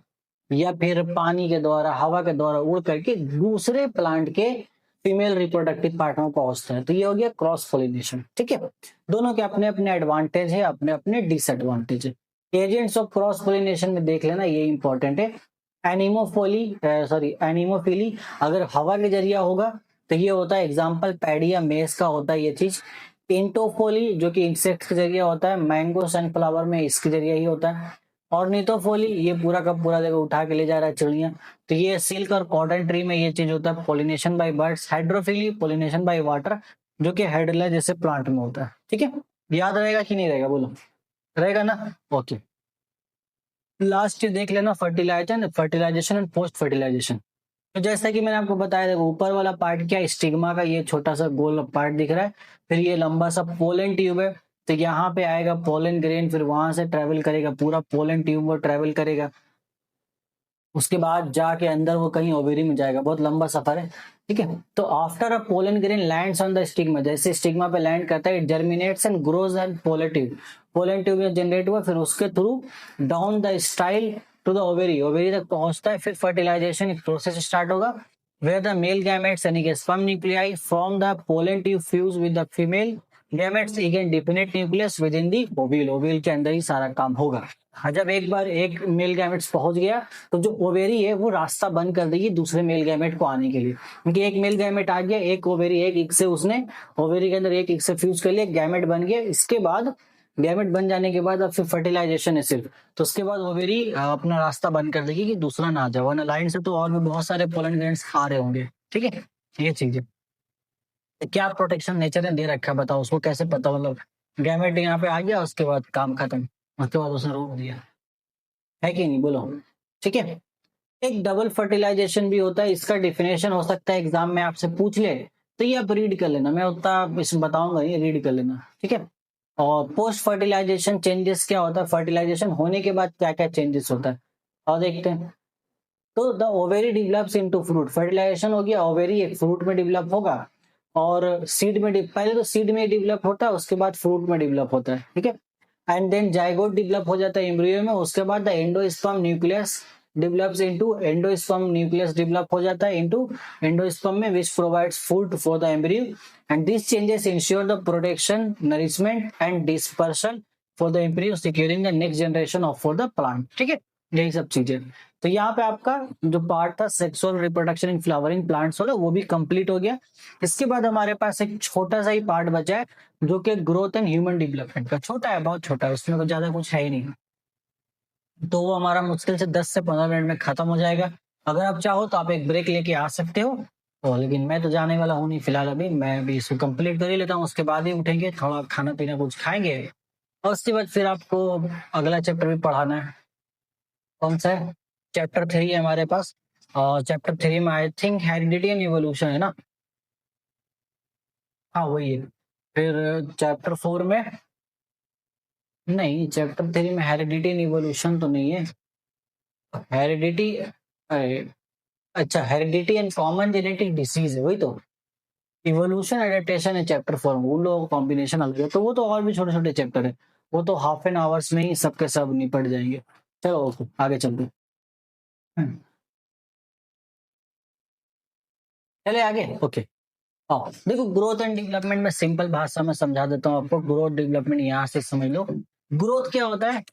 या फिर पानी के द्वारा, हवा के द्वारा उड़ करके दूसरे प्लांट के फीमेल रिप्रोडक्टिव पार्ट में पहुंचते हैं, तो ये हो गया क्रॉस पोलिनेशन। ठीक है, दोनों के अपने अपने एडवांटेज है, अपने अपने डिसएडवांटेज है। एजेंट्स ऑफ क्रॉस पोलिनेशन में देख लेना, ये इंपॉर्टेंट है। एनिमोफिली अगर हवा के जरिया होगा तो ये होता है एग्जाम्पल पैडी या मेस का होता है ये चीज। इंटोफोली जो कि इंसेक्ट के जरिए होता है, मैंगो सनफ्लावर में इसके जरिए ही होता है। ऑर्निथोफोली ये पूरा का पूरा देखो उठा के ले जा रहा है चिड़िया, तो ये सिल्क और कॉटन ट्री में ये चीज होता है, pollination bye birds. Hydrophily pollination by water, जो कि हाइड्रोला जैसे प्लांट में होता है। ठीक है, याद रहेगा कि नहीं रहेगा, बोलो, रहेगा ना? ओके, लास्ट देख लेना, फर्टिलाइजेशन एंड पोस्ट फर्टिलाइजेशन। तो जैसा कि मैंने आपको बताया, देखो ऊपर वाला पार्ट क्या, स्टिग्मा का ये छोटा सा गोल पार्ट दिख रहा है, फिर ये लंबा सा पोलन ट्यूब है, तो यहाँ पे आएगा पोलन ग्रेन, फिर वहां से ट्रेवल करेगा, पूरा पोलन ट्यूब वो ट्रेवल करेगा, उसके बाद जाके अंदर वो कहीं ओवेरी में जाएगा, बहुत लंबा सफर है। ठीक है, तो after a pollen grain lands on the stigma, जैसे स्टिग्मा पे लैंड करता है, it germinates and grows and pollen tube में जनरेट हुआ, फिर उसके through down the style to the ovary, ovary तक पहुंचता है, फिर फर्टिलाइजेशन प्रोसेस स्टार्ट होगा, where the male gametes यानी कि sperm nuclei from the pollen tube fuse with the female gametes again definite nucleus within the ovule, oval के अंदर ही सारा काम होगा। हाँ, जब एक बार एक मेल गैमेट्स पहुंच गया तो जो ओवेरी है वो रास्ता बंद कर देगी दूसरे मेल गैमेट को आने के लिए, क्योंकि एक मेल गैमेट आ गया, एक ओवेरी, एक इग से उसने ओवेरी के अंदर एक इग से फ्यूज कर लिया, गैमेट बन गया। इसके बाद गैमेट बन जाने के बाद अब फिर फर्टिलाइजेशन है सिर्फ, तो उसके बाद ओवेरी अपना रास्ता बंद कर देगी कि दूसरा ना आ जाए, वरना लाइन से तो और भी बहुत सारे पोलन ग्रैंड्स आ रहे होंगे। ठीक है, ये चीज है। तो क्या प्रोटेक्शन नेचर ने दे रखा है, बताओ, उसको कैसे पता, मतलब गैमेट यहाँ पे आ गया, उसके बाद काम खत्म, उसके बाद उसने रोक दिया, है कि नहीं, बोलो। ठीक है, एक डबल फर्टिलाइजेशन भी होता है, इसका डिफिनेशन हो सकता है एग्जाम में आपसे पूछ ले, तो ये आप रीड कर लेना, मैं उतना इसमें बताऊंगा, ये रीड कर लेना। ठीक है, और पोस्ट फर्टिलाइजेशन चेंजेस क्या होता है, फर्टिलाइजेशन होने के बाद क्या क्या चेंजेस होता है, और देखते हैं। तो the ovary develops into fruit, fertilisation हो गया, ओवेरी एक फ्रूट में डेवलप होगा, और सीड में पहले तो सीड में डेवलप होता है, उसके बाद फ्रूट में डेवलप होता है। ठीक है, एंड देन जाइगोट डेवलप हो जाता है एम्ब्रियो में, उसके बाद the endosperm nucleus develops into, endosperm nucleus develop हो जाता है इनटू एंडोस्पर्म में, which provides food for the embryo, and this changes ensure the protection, nourishment and dispersion for the embryo, securing the next generation of for the plant. ठीक है, यही सब चीजें। तो यहाँ पे आपका जो पार्ट था sexual reproduction in flowering plants वाला, वो भी कंप्लीट हो गया। इसके बाद हमारे पास एक छोटा सा ही पार्ट बचा है, जो कि ग्रोथ एंड ह्यूमन डेवलपमेंट का, छोटा है, बहुत छोटा है, उसमें तो ज्यादा कुछ है ही नहीं, तो वो हमारा मुश्किल से 10 से 15 मिनट में खत्म हो जाएगा। अगर आप चाहो तो आप एक ब्रेक लेके आ सकते हो, तो लेकिन मैं तो जाने वाला हूँ नहीं फिलहाल, अभी मैं भी इसको कंप्लीट कर ही लेता हूँ, उसके बाद ही उठेंगे, थोड़ा खाना पीना कुछ खाएंगे, और उसके बाद फिर आपको अगला चैप्टर भी पढ़ाना है। कौन सा है? चैप्टर 3 है हमारे पास, और चैप्टर 3 में I think heredity and evolution है ना? हाँ वही है। फिर चैप्टर 4 में, नहीं चैप्टर 3 में हेरिडिटी एंड इवोल्यूशन तो नहीं है, हेरिडिटी, अच्छा heredity and common genetic disease है, वही तो। इवोल्यूशन एडेप्टेशन है चैप्टर 4, उन लोगों का कॉम्बिनेशन अलग है, तो वो तो और भी छोटे छोटे चैप्टर है, वो तो हाफ एन आवर्स में ही सबके सब निपट जाएंगे। चलो ओके, आगे चलते हैं। चले आगे, ओके। हाँ देखो, ग्रोथ एंड डेवलपमेंट में सिंपल भाषा में समझा देता हूँ आपको। ग्रोथ डेवलपमेंट यहाँ से समझ लो। ग्रोथ क्या होता है?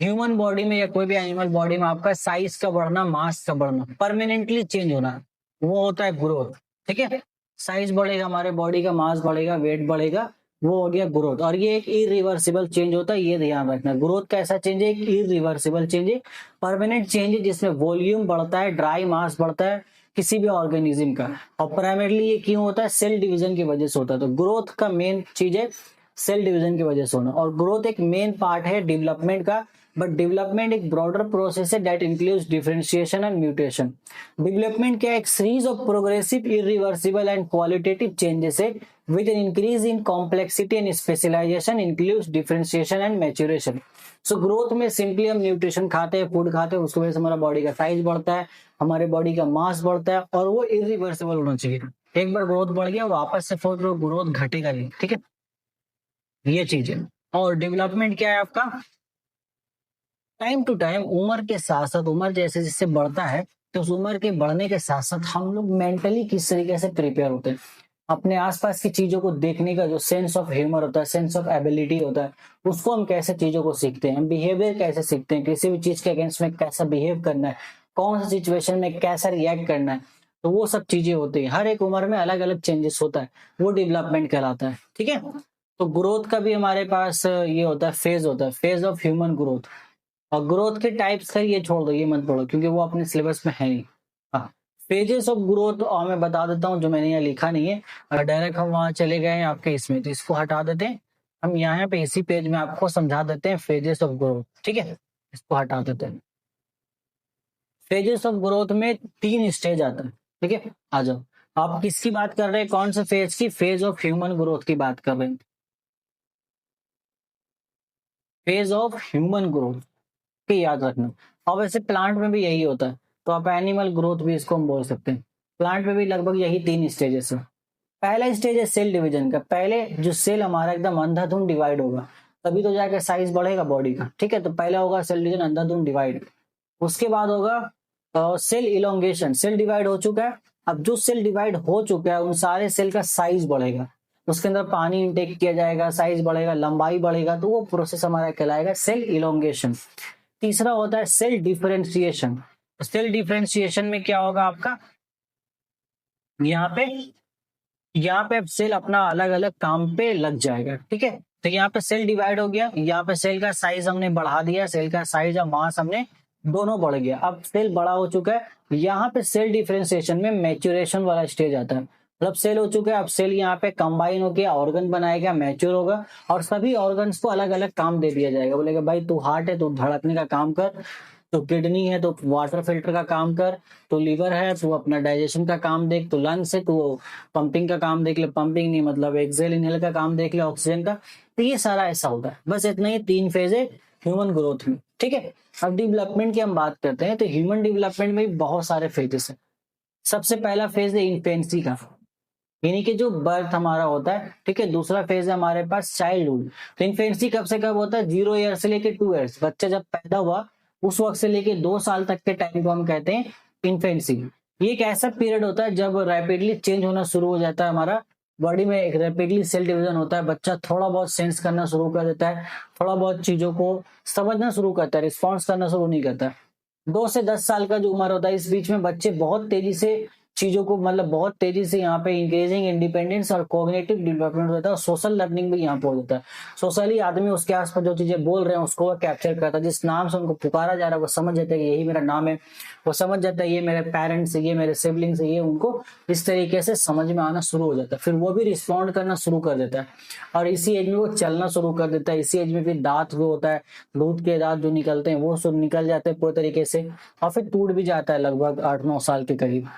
ह्यूमन बॉडी में या कोई भी एनिमल बॉडी में आपका साइज का बढ़ना, मास का बढ़ना, परमानेंटली चेंज होना, वो होता है ग्रोथ। ठीक है, साइज बढ़ेगा, हमारे बॉडी का मास बढ़ेगा, वेट बढ़ेगा, वो हो गया ग्रोथ। और ये एक इरिवर्सिबल चेंज होता है, ये ध्यान रखना। ग्रोथ कैसा चेंज है? एक इरिवर्सिबल चेंज है, परमानेंट चेंज है, जिसमें वॉल्यूम बढ़ता है, ड्राई मास बढ़ता है किसी भी ऑर्गेनिज्म का। और प्राइमरली ये क्यों होता है? सेल डिवीजन की वजह से होता है। तो ग्रोथ का मेन चीज है सेल डिवीजन की वजह से होना। और ग्रोथ एक मेन पार्ट है डेवलपमेंट का, बट डेवलपमेंट एक ब्रॉडर प्रोसेस है that includes differentiation and mutation. Development क्या है? एक series of progressive, irreversible and qualitative changes है with an increase in complexity and specialisation, includes differentiation and maturation. So growth में सिंपली हम न्यूट्रिशन खाते हैं, फूड खाते हैं, उसकी वजह से हमारा बॉडी का साइज बढ़ता है, हमारे बॉडी का मास बढ़ता है, और वो इरिवर्सिबल होना चाहिए। एक बार ग्रोथ बढ़ गया, वापस से फिर ग्रोथ घटेगा नहीं। ठीक है, ये चीज है। और डेवलपमेंट क्या है आपका? टाइम टू टाइम, उम्र के साथ साथ, उम्र जैसे जैसे बढ़ता है, तो उस उम्र के बढ़ने के साथ साथ हम लोग मेंटली किस तरीके से प्रिपेयर होते हैं, अपने आसपास की चीजों को देखने का जो सेंस ऑफ ह्यूमर होता है, सेंस ऑफ एबिलिटी होता है, उसको हम कैसे चीजों को सीखते हैं, हम बिहेवियर कैसे सीखते हैं, किसी भी चीज के अगेंस्ट में कैसा बिहेव करना है, कौन सा सिचुएशन में कैसा रिएक्ट करना है, तो वो सब चीजें होती है। हर एक उम्र में अलग अलग चेंजेस होता है, वो डेवलपमेंट कहलाता है। ठीक है, तो ग्रोथ का भी हमारे पास ये होता है, फेज होता है, फेज ऑफ ह्यूमन ग्रोथ। और ग्रोथ के टाइप्स का ये छोड़ दो, ये मत पढ़ो क्योंकि वो अपने सिलेबस में है नहीं। हाँ, पेजेस ऑफ ग्रोथ मैं बता देता हूँ, जो मैंने यहाँ लिखा नहीं है। अगर डायरेक्ट हम वहां चले गए आपके इसमें, तो इसको हटा देते हैं। हम यहाँ पे इसी पेज में आपको समझा देते हैं फेजेस ऑफ ग्रोथ। ठीक है, इसको हटा देते हैं। फेजेस ऑफ ग्रोथ में 3 स्टेज आता है। ठीक है, आ जाओ। आप किसकी बात कर रहे हैं? कौन से फेज की? फेज ऑफ ह्यूमन ग्रोथ की बात कर रहे हैं। फेज ऑफ ह्यूमन ग्रोथ के याद रखना। और वैसे प्लांट में भी यही होता है, तो आप एनिमल ग्रोथ भी इसको हम बोल सकते हैं। प्लांट में भी लगभग यही 3 स्टेजेस है। पहला स्टेज है सेल डिवीजन का। पहले जो सेल हमारा एकदम अंधाधुंध डिवाइड होगा, तभी तो जाके साइज बढ़ेगा बॉडी का। ठीक है, तो पहला होगा सेल डिवीजन, अंधाधुंध डिवाइड। उसके बाद होगा सेल इलोंगेशन। सेल डिवाइड हो चुका है, अब जो सेल डिवाइड हो चुका है उन सारे सेल का साइज बढ़ेगा, उसके अंदर पानी इंटेक किया जाएगा, साइज बढ़ेगा, लंबाई बढ़ेगा, तो वो प्रोसेस हमारा कहलाएगा सेल इलोंगेशन। तीसरा होता है सेल डिफरेंशिएशन। सेल डिफरेंशिएशन में क्या होगा आपका? यहाँ पे अब सेल अपना अलग अलग काम पे लग जाएगा। ठीक है, तो यहाँ पे सेल डिवाइड हो गया, यहाँ पे सेल का साइज हमने बढ़ा दिया, सेल का साइज और मास हमने दोनों बढ़ गया, अब सेल बड़ा हो चुका है। यहाँ पे सेल डिफरेंशिएशन में मैच्योरेशन वाला स्टेज आता है। मतलब सेल हो चुका है, अब सेल यहाँ पे कंबाइन हो गया, ऑर्गन बनाएगा, मैच्योर होगा, और सभी ऑर्गन्स को अलग अलग काम दे दिया जाएगा। बोलेगा भाई तू हार्ट है तो धड़कने का काम कर, तो किडनी है तो वाटर फिल्टर का काम कर, तो लीवर है तो अपना डाइजेशन का काम देख, तो लंग्स है तो पंपिंग का काम देख ले, पंपिंग नहीं मतलब एक्सेल इनहेल का काम देख ले, ऑक्सीजन का। तो ये सारा ऐसा होता है। बस इतना ही 3 फेज है ह्यूमन ग्रोथ में। ठीक है, अब डेवलपमेंट की हम बात करते हैं, तो ह्यूमन डेवलपमेंट में भी बहुत सारे फेजेस है। सबसे पहला फेज है इन्फेंसी का, यानी कि जो बर्थ हमारा होता है। ठीक है, दूसरा फेज है हमारे पास चाइल्डहुड। तो इन्फेंसी कब से कब होता है? 0 ईयर से लेके 2 ईयर्स, बच्चा जब पैदा हुआ उस वक्त से लेके 2 साल तक के टाइम को हम कहते हैं इन्फेंसी। ये एक ऐसा पीरियड होता है जब रैपिडली चेंज होना शुरू हो जाता है, हमारा बॉडी में एक रैपिडली सेल डिवीजन होता है, बच्चा थोड़ा बहुत सेंस करना शुरू कर देता है, थोड़ा बहुत चीजों को समझना शुरू करता है, रिस्पॉन्स करना शुरू नहीं करता। 2 से 10 साल का जो उम्र होता है, इस बीच में बच्चे बहुत तेजी से चीजों को, मतलब बहुत तेजी से यहाँ पे इंक्रीजिंग इंडिपेंडेंस और कोग्निटिव डेवलपमेंट होता है, और सोशल लर्निंग भी यहाँ पे होता है। सोशली आदमी उसके आसपास जो चीजें बोल रहे हैं उसको वो कैप्चर करता है, जिस नाम से उनको पुकारा जा रहा है वो समझ जाता है कि यही मेरा नाम है, वो समझ जाता है ये मेरे पेरेंट्स है, ये मेरे सिबलिंग्स है, ये उनको इस तरीके से समझ में आना शुरू हो जाता है। फिर वो भी रिस्पॉन्ड करना शुरू कर देता है, और इसी एज में वो चलना शुरू कर देता है। इसी एज में फिर दांत जो होता है, दूध के दांत जो निकलते हैं वो सब निकल जाते हैं पूरे तरीके से, और फिर टूट भी जाता है लगभग 8-9 साल के करीब।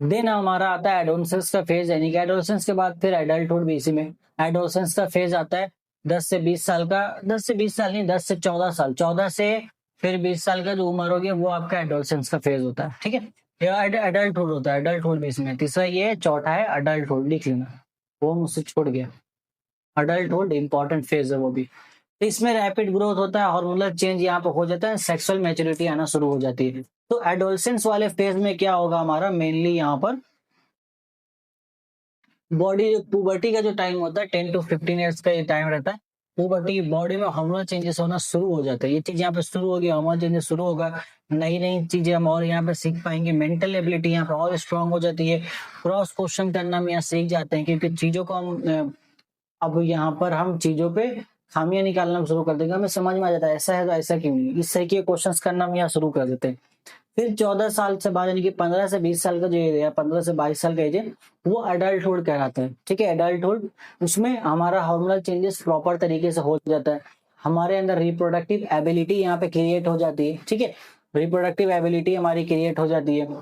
देन हमारा आता है एडोलसेंस का फेज, यानी कि एडोलसेंस के बाद फिर एडल्टहुड भी इसी में। एडोलसेंस का फेज आता है 10 से 20 साल का, 10 से 20 साल नहीं, 10 से 14 साल, 14 से फिर 20 साल का जो उम्र होगी वो आपका एडोलसेंस का फेज होता है, ठीक है, या एडल्टहुड होता है, एडल्टहुड में इसमें तीसरा ये है, चौथा है अडल्टहुड, लिख लेना, वो मुझसे छूट गया, अडल्टहुड इंपॉर्टेंट फेज है वो भी। तो इसमें रैपिड ग्रोथ होता है, हार्मोनल चेंज यहाँ पे हो जाता है, सेक्सुअल मैच्योरिटी आना शुरू हो जाती है। तो एडोलसेंस वाले फेज में क्या होगा हमारा, मेनली यहाँ पर बॉडी, पुबर्टी का जो टाइम होता है 10 to 15 ईयर्स का ये टाइम रहता है, पुबर्टी बॉडी में हार्मोनल चेंजेस होना शुरू हो जाता है, ये चीज यहाँ पे शुरू होगी, हार्मोनल चेंजेस शुरू होगा, नई नई चीजें हम और यहाँ पे सीख पाएंगे, मेंटल एबिलिटी यहाँ पे और स्ट्रांग हो जाती है, क्रॉस क्वेश्चन करना हम यहाँ सीख जाते हैं, क्योंकि चीजों को हम अब यहाँ पर हम चीजों पे खामियां निकालना शुरू कर देंगे, हमें समझ में आ जाता है ऐसा है तो ऐसा क्यों नहीं, इस तरह के क्वेश्चंस करना हम यहाँ शुरू कर देते हैं। फिर 14 साल से बाद यानी कि 15 से 20 साल का जो एज है, 15 से 22 साल का एज है, वो एडल्टहुड कहलाता है, ठीक है, एडल्टहुड, उसमें हमारा हार्मोनल चेंजेस प्रॉपर तरीके से हो जाता है, हमारे अंदर रिप्रोडक्टिव एबिलिटी यहाँ पे क्रिएट हो जाती है, ठीक है, रिप्रोडक्टिव एबिलिटी हमारी क्रिएट हो जाती है।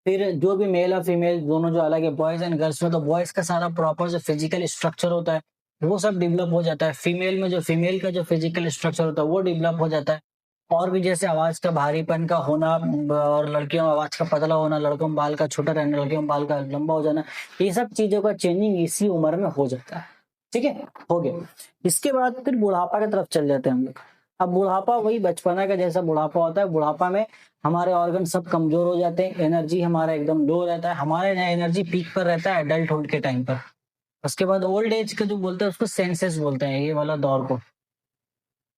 फिर जो भी मेल और फीमेल दोनों जो अलग है, बॉयज एंड गर्ल्स में, तो बॉयज का सारा प्रॉपर जो फिजिकल स्ट्रक्चर होता है वो सब डेवलप हो जाता है, फीमेल में जो फीमेल का जो फिजिकल स्ट्रक्चर होता है वो डेवलप हो जाता है, और भी जैसे आवाज का भारीपन का होना, और लड़कियों में आवाज का पतला होना, लड़कों में बाल का छोटा रहना, लड़कियों में बाल का लंबा हो जाना, ये सब चीजों का चेंजिंग इसी उम्र में हो जाता है, ठीक है, हो गया। इसके बाद फिर बुढ़ापा की तरफ चल जाते हैं हम लोग। अब बुढ़ापा वही बचपना का जैसा बुढ़ापा होता है, बुढ़ापा में हमारे ऑर्गन सब कमजोर हो जाते हैं, एनर्जी हमारा एकदम लो रहता है, हमारे एनर्जी पीक पर रहता है एडल्टहुड के टाइम पर। उसके बाद ओल्ड एज का जो बोलते हैं उसको सेंसेस बोलते हैं, ये वाला दौर को,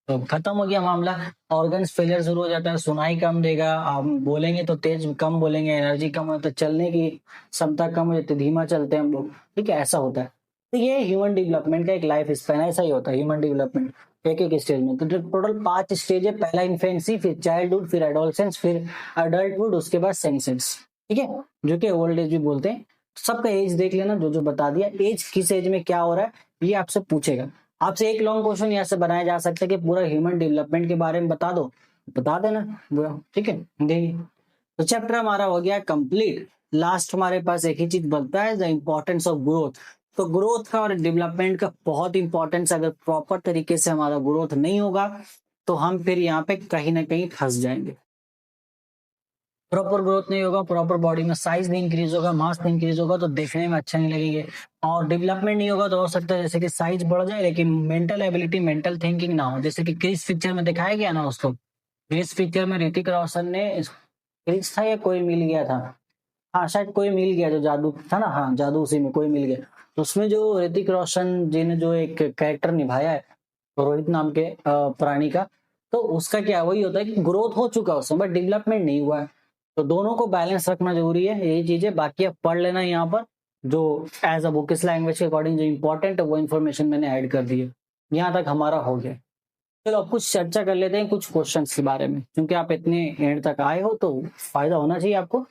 तो खत्म हो गया मामला, ऑर्गन्स फेलियर शुरू हो जाता है, सुनाई कम देगा, हम बोलेंगे तो तेज कम बोलेंगे, एनर्जी कम हो तो चलने की क्षमता कम हो जाती है, धीमा चलते हैं हम लोग, ठीक है, ऐसा होता है। तो ये ह्यूमन डेवलपमेंट का एक लाइफ स्पैन ऐसा ही होता है, ह्यूमन डेवलपमेंट एक एक स्टेज में। तो टोटल 5 स्टेज है, पहला इन्फेंसी, फिर चाइल्डहुड, फिर एडोलसेंस, फिर अडल्टहुड, उसके बाद सेंसेस, ठीक है, जो कि ओल्ड एज भी बोलते हैं। सबका एज देख लेना, जो जो बता दिया, एज किस एज में क्या हो रहा है ये आपसे पूछेगा, आपसे एक लॉन्ग क्वेश्चन यहाँ से बनाया जा सकता है कि पूरा ह्यूमन डेवलपमेंट के बारे में बता दो, बता देना, ठीक है, देखिए। तो चैप्टर हमारा हो गया कंप्लीट, लास्ट हमारे पास एक ही चीज बनता है, द इम्पोर्टेंस ऑफ ग्रोथ। तो ग्रोथ का और डेवलपमेंट का बहुत इंपॉर्टेंस, अगर प्रॉपर तरीके से हमारा ग्रोथ नहीं होगा तो हम फिर यहाँ पे कहीं ना कहीं फंस जाएंगे। प्रॉपर ग्रोथ नहीं होगा, प्रॉपर बॉडी में साइज नहीं इंक्रीज होगा, मास नहीं इंक्रीज होगा, तो देखने में अच्छा नहीं लगेंगे, और डेवलपमेंट नहीं होगा तो हो सकता है जैसे कि साइज बढ़ जाए लेकिन मेंटल एबिलिटी, मेंटल थिंकिंग ना हो, जैसे कि क्रिस पिक्चर में दिखाया गया ना उसको, क्रिस पिक्चर में ऋतिक रोशन ने, क्रिस था या कोई मिल गया था, हाँ शायद कोई मिल गया, जो जादू था ना, हाँ जादू, उसी में कोई मिल गया, तो उसमें जो ऋतिक रोशन जी ने जो एक कैरेक्टर निभाया है रोहित नाम के प्राणी का, तो उसका क्या वही होता है कि ग्रोथ हो चुका है उसमें बट डेवलपमेंट नहीं हुआ है, तो दोनों को बैलेंस रखना जरूरी है, यही चीज है। बाकी आप पढ़ लेना यहाँ पर, जो एज अ बुक इस लैंग्वेज के अकॉर्डिंग जो इंपॉर्टेंट है वो इन्फॉर्मेशन मैंने ऐड कर दी है। यहाँ तक हमारा हो गया। चलो अब कुछ चर्चा कर लेते हैं कुछ क्वेश्चंस के बारे में, क्योंकि आप इतने एंड तक आए हो तो फायदा होना चाहिए आपको।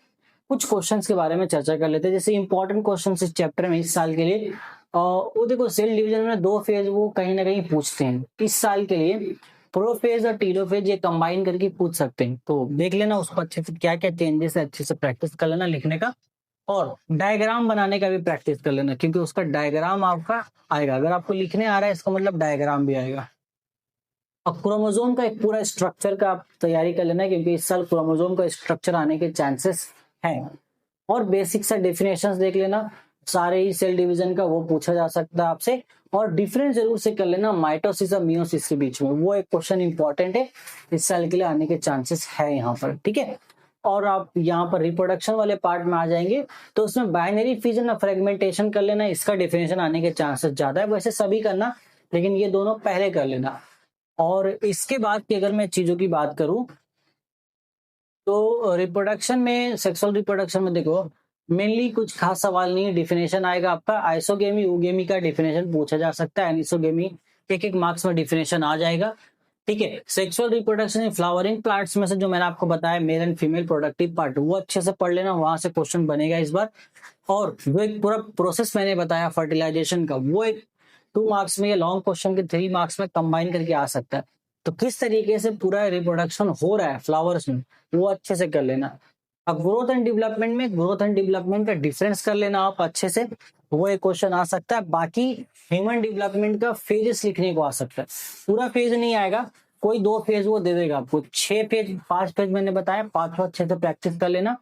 कुछ क्वेश्चंस के बारे में चर्चा कर लेते हैं, जैसे इंपॉर्टेंट क्वेश्चन इस चैप्टर में इस साल के लिए। वो देखो सेल डिवीजन में 2 फेज वो कहीं ना कहीं पूछते हैं इस साल के लिए, प्रोफेज और टीलोफेज ये कंबाइन करके पूछ सकते हैं, तो देख लेना उसको अच्छे से, क्या क्या चेंजेस है अच्छे से प्रैक्टिस कर लेना लिखने का, और डायग्राम बनाने का भी प्रैक्टिस कर लेना, क्योंकि उसका डायग्राम आपका आएगा, अगर आपको लिखने आ रहा है इसका मतलब डायग्राम भी आएगा। अब क्रोमोसोम का एक पूरा स्ट्रक्चर का आप तैयारी कर लेना, क्योंकि इस साल क्रोमोसोम का स्ट्रक्चर आने के चांसेस हैं, और बेसिक सा डेफिनेशंस देख लेना, सारे ही सेल डिवीजन का वो पूछा जा सकता है आपसे, और डिफरेंस जरूर से कर लेना माइटोसिस और मियोसिस के बीच में, वो एक क्वेश्चन इंपॉर्टेंट है, इस साल के लिए आने के चांसेस है यहाँ पर, ठीक है। और आप यहाँ पर रिप्रोडक्शन वाले पार्ट में आ जाएंगे तो उसमें बाइनरी फिजन और फ्रेगमेंटेशन कर लेना, इसका डिफिनेशन आने के चांसेस ज्यादा है, वैसे सभी करना लेकिन ये दोनों पहले कर लेना। और इसके बाद की अगर मैं चीजों की बात करूं तो रिप्रोडक्शन में, सेक्सुअल रिप्रोडक्शन में देखो मेनली कुछ खास सवाल नहीं है, डिफिनेशन आएगा आपका, आइसोगेमी यूगेमी का डिफिनेशन पूछा जा सकता है, एनिसोगेमी एक एक मार्क्स में डिफिनेशन आ जाएगा, ठीक है। Sexual reproduction in flowering plants में से जो मैंने आपको बताया male and female productive part, वो अच्छे से पढ़ लेना, वहां से क्वेश्चन बनेगा इस बार। और जो एक पूरा प्रोसेस मैंने बताया फर्टिलाइजेशन का, वो एक 2 मार्क्स में या लॉन्ग क्वेश्चन के 3 मार्क्स में कंबाइन करके आ सकता है, तो किस तरीके से पूरा रिप्रोडक्शन हो रहा है फ्लावर्स में वो अच्छे से कर लेना। अब ग्रोथ एंड डेवलपमेंट में, ग्रोथ एंड डेवलपमेंट का डिफरेंस कर लेना आप अच्छे से, वो एक क्वेश्चन आ सकता है। बाकी ह्यूमन डेवलपमेंट का फेजेस लिखने को आ सकता है, पूरा फेज नहीं आएगा, कोई 2 फेज वो दे देगा आपको, 6 फेज 5 फेज मैंने बताया, 5 और 6 से प्रैक्टिस कर लेना,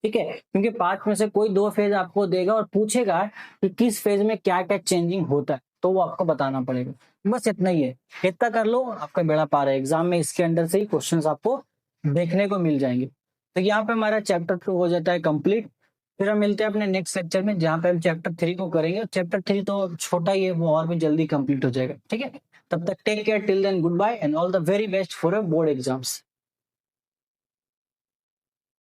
ठीक है, क्योंकि 5 में से कोई 2 फेज आपको देगा और पूछेगा कि किस फेज में क्या क्या चेंजिंग होता है, तो वो आपको बताना पड़ेगा। बस इतना ही है, इतना कर लो, आपका बेड़ा पार है। एग्जाम में इसके अंडर से ही क्वेश्चंस आपको देखने को मिल जाएंगे। तो यहाँ पे हमारा चैप्टर 2 हो जाता है कंप्लीट। फिर हम मिलते हैं अपने नेक्स्ट लेक्चर में, जहाँ पे हम चैप्टर 3 को करेंगे। चैप्टर 3 तो छोटा ही है, वो और भी जल्दी कंप्लीट हो जाएगा, ठीक है। तब तक take care, till then goodbye and all the very best for your board exams.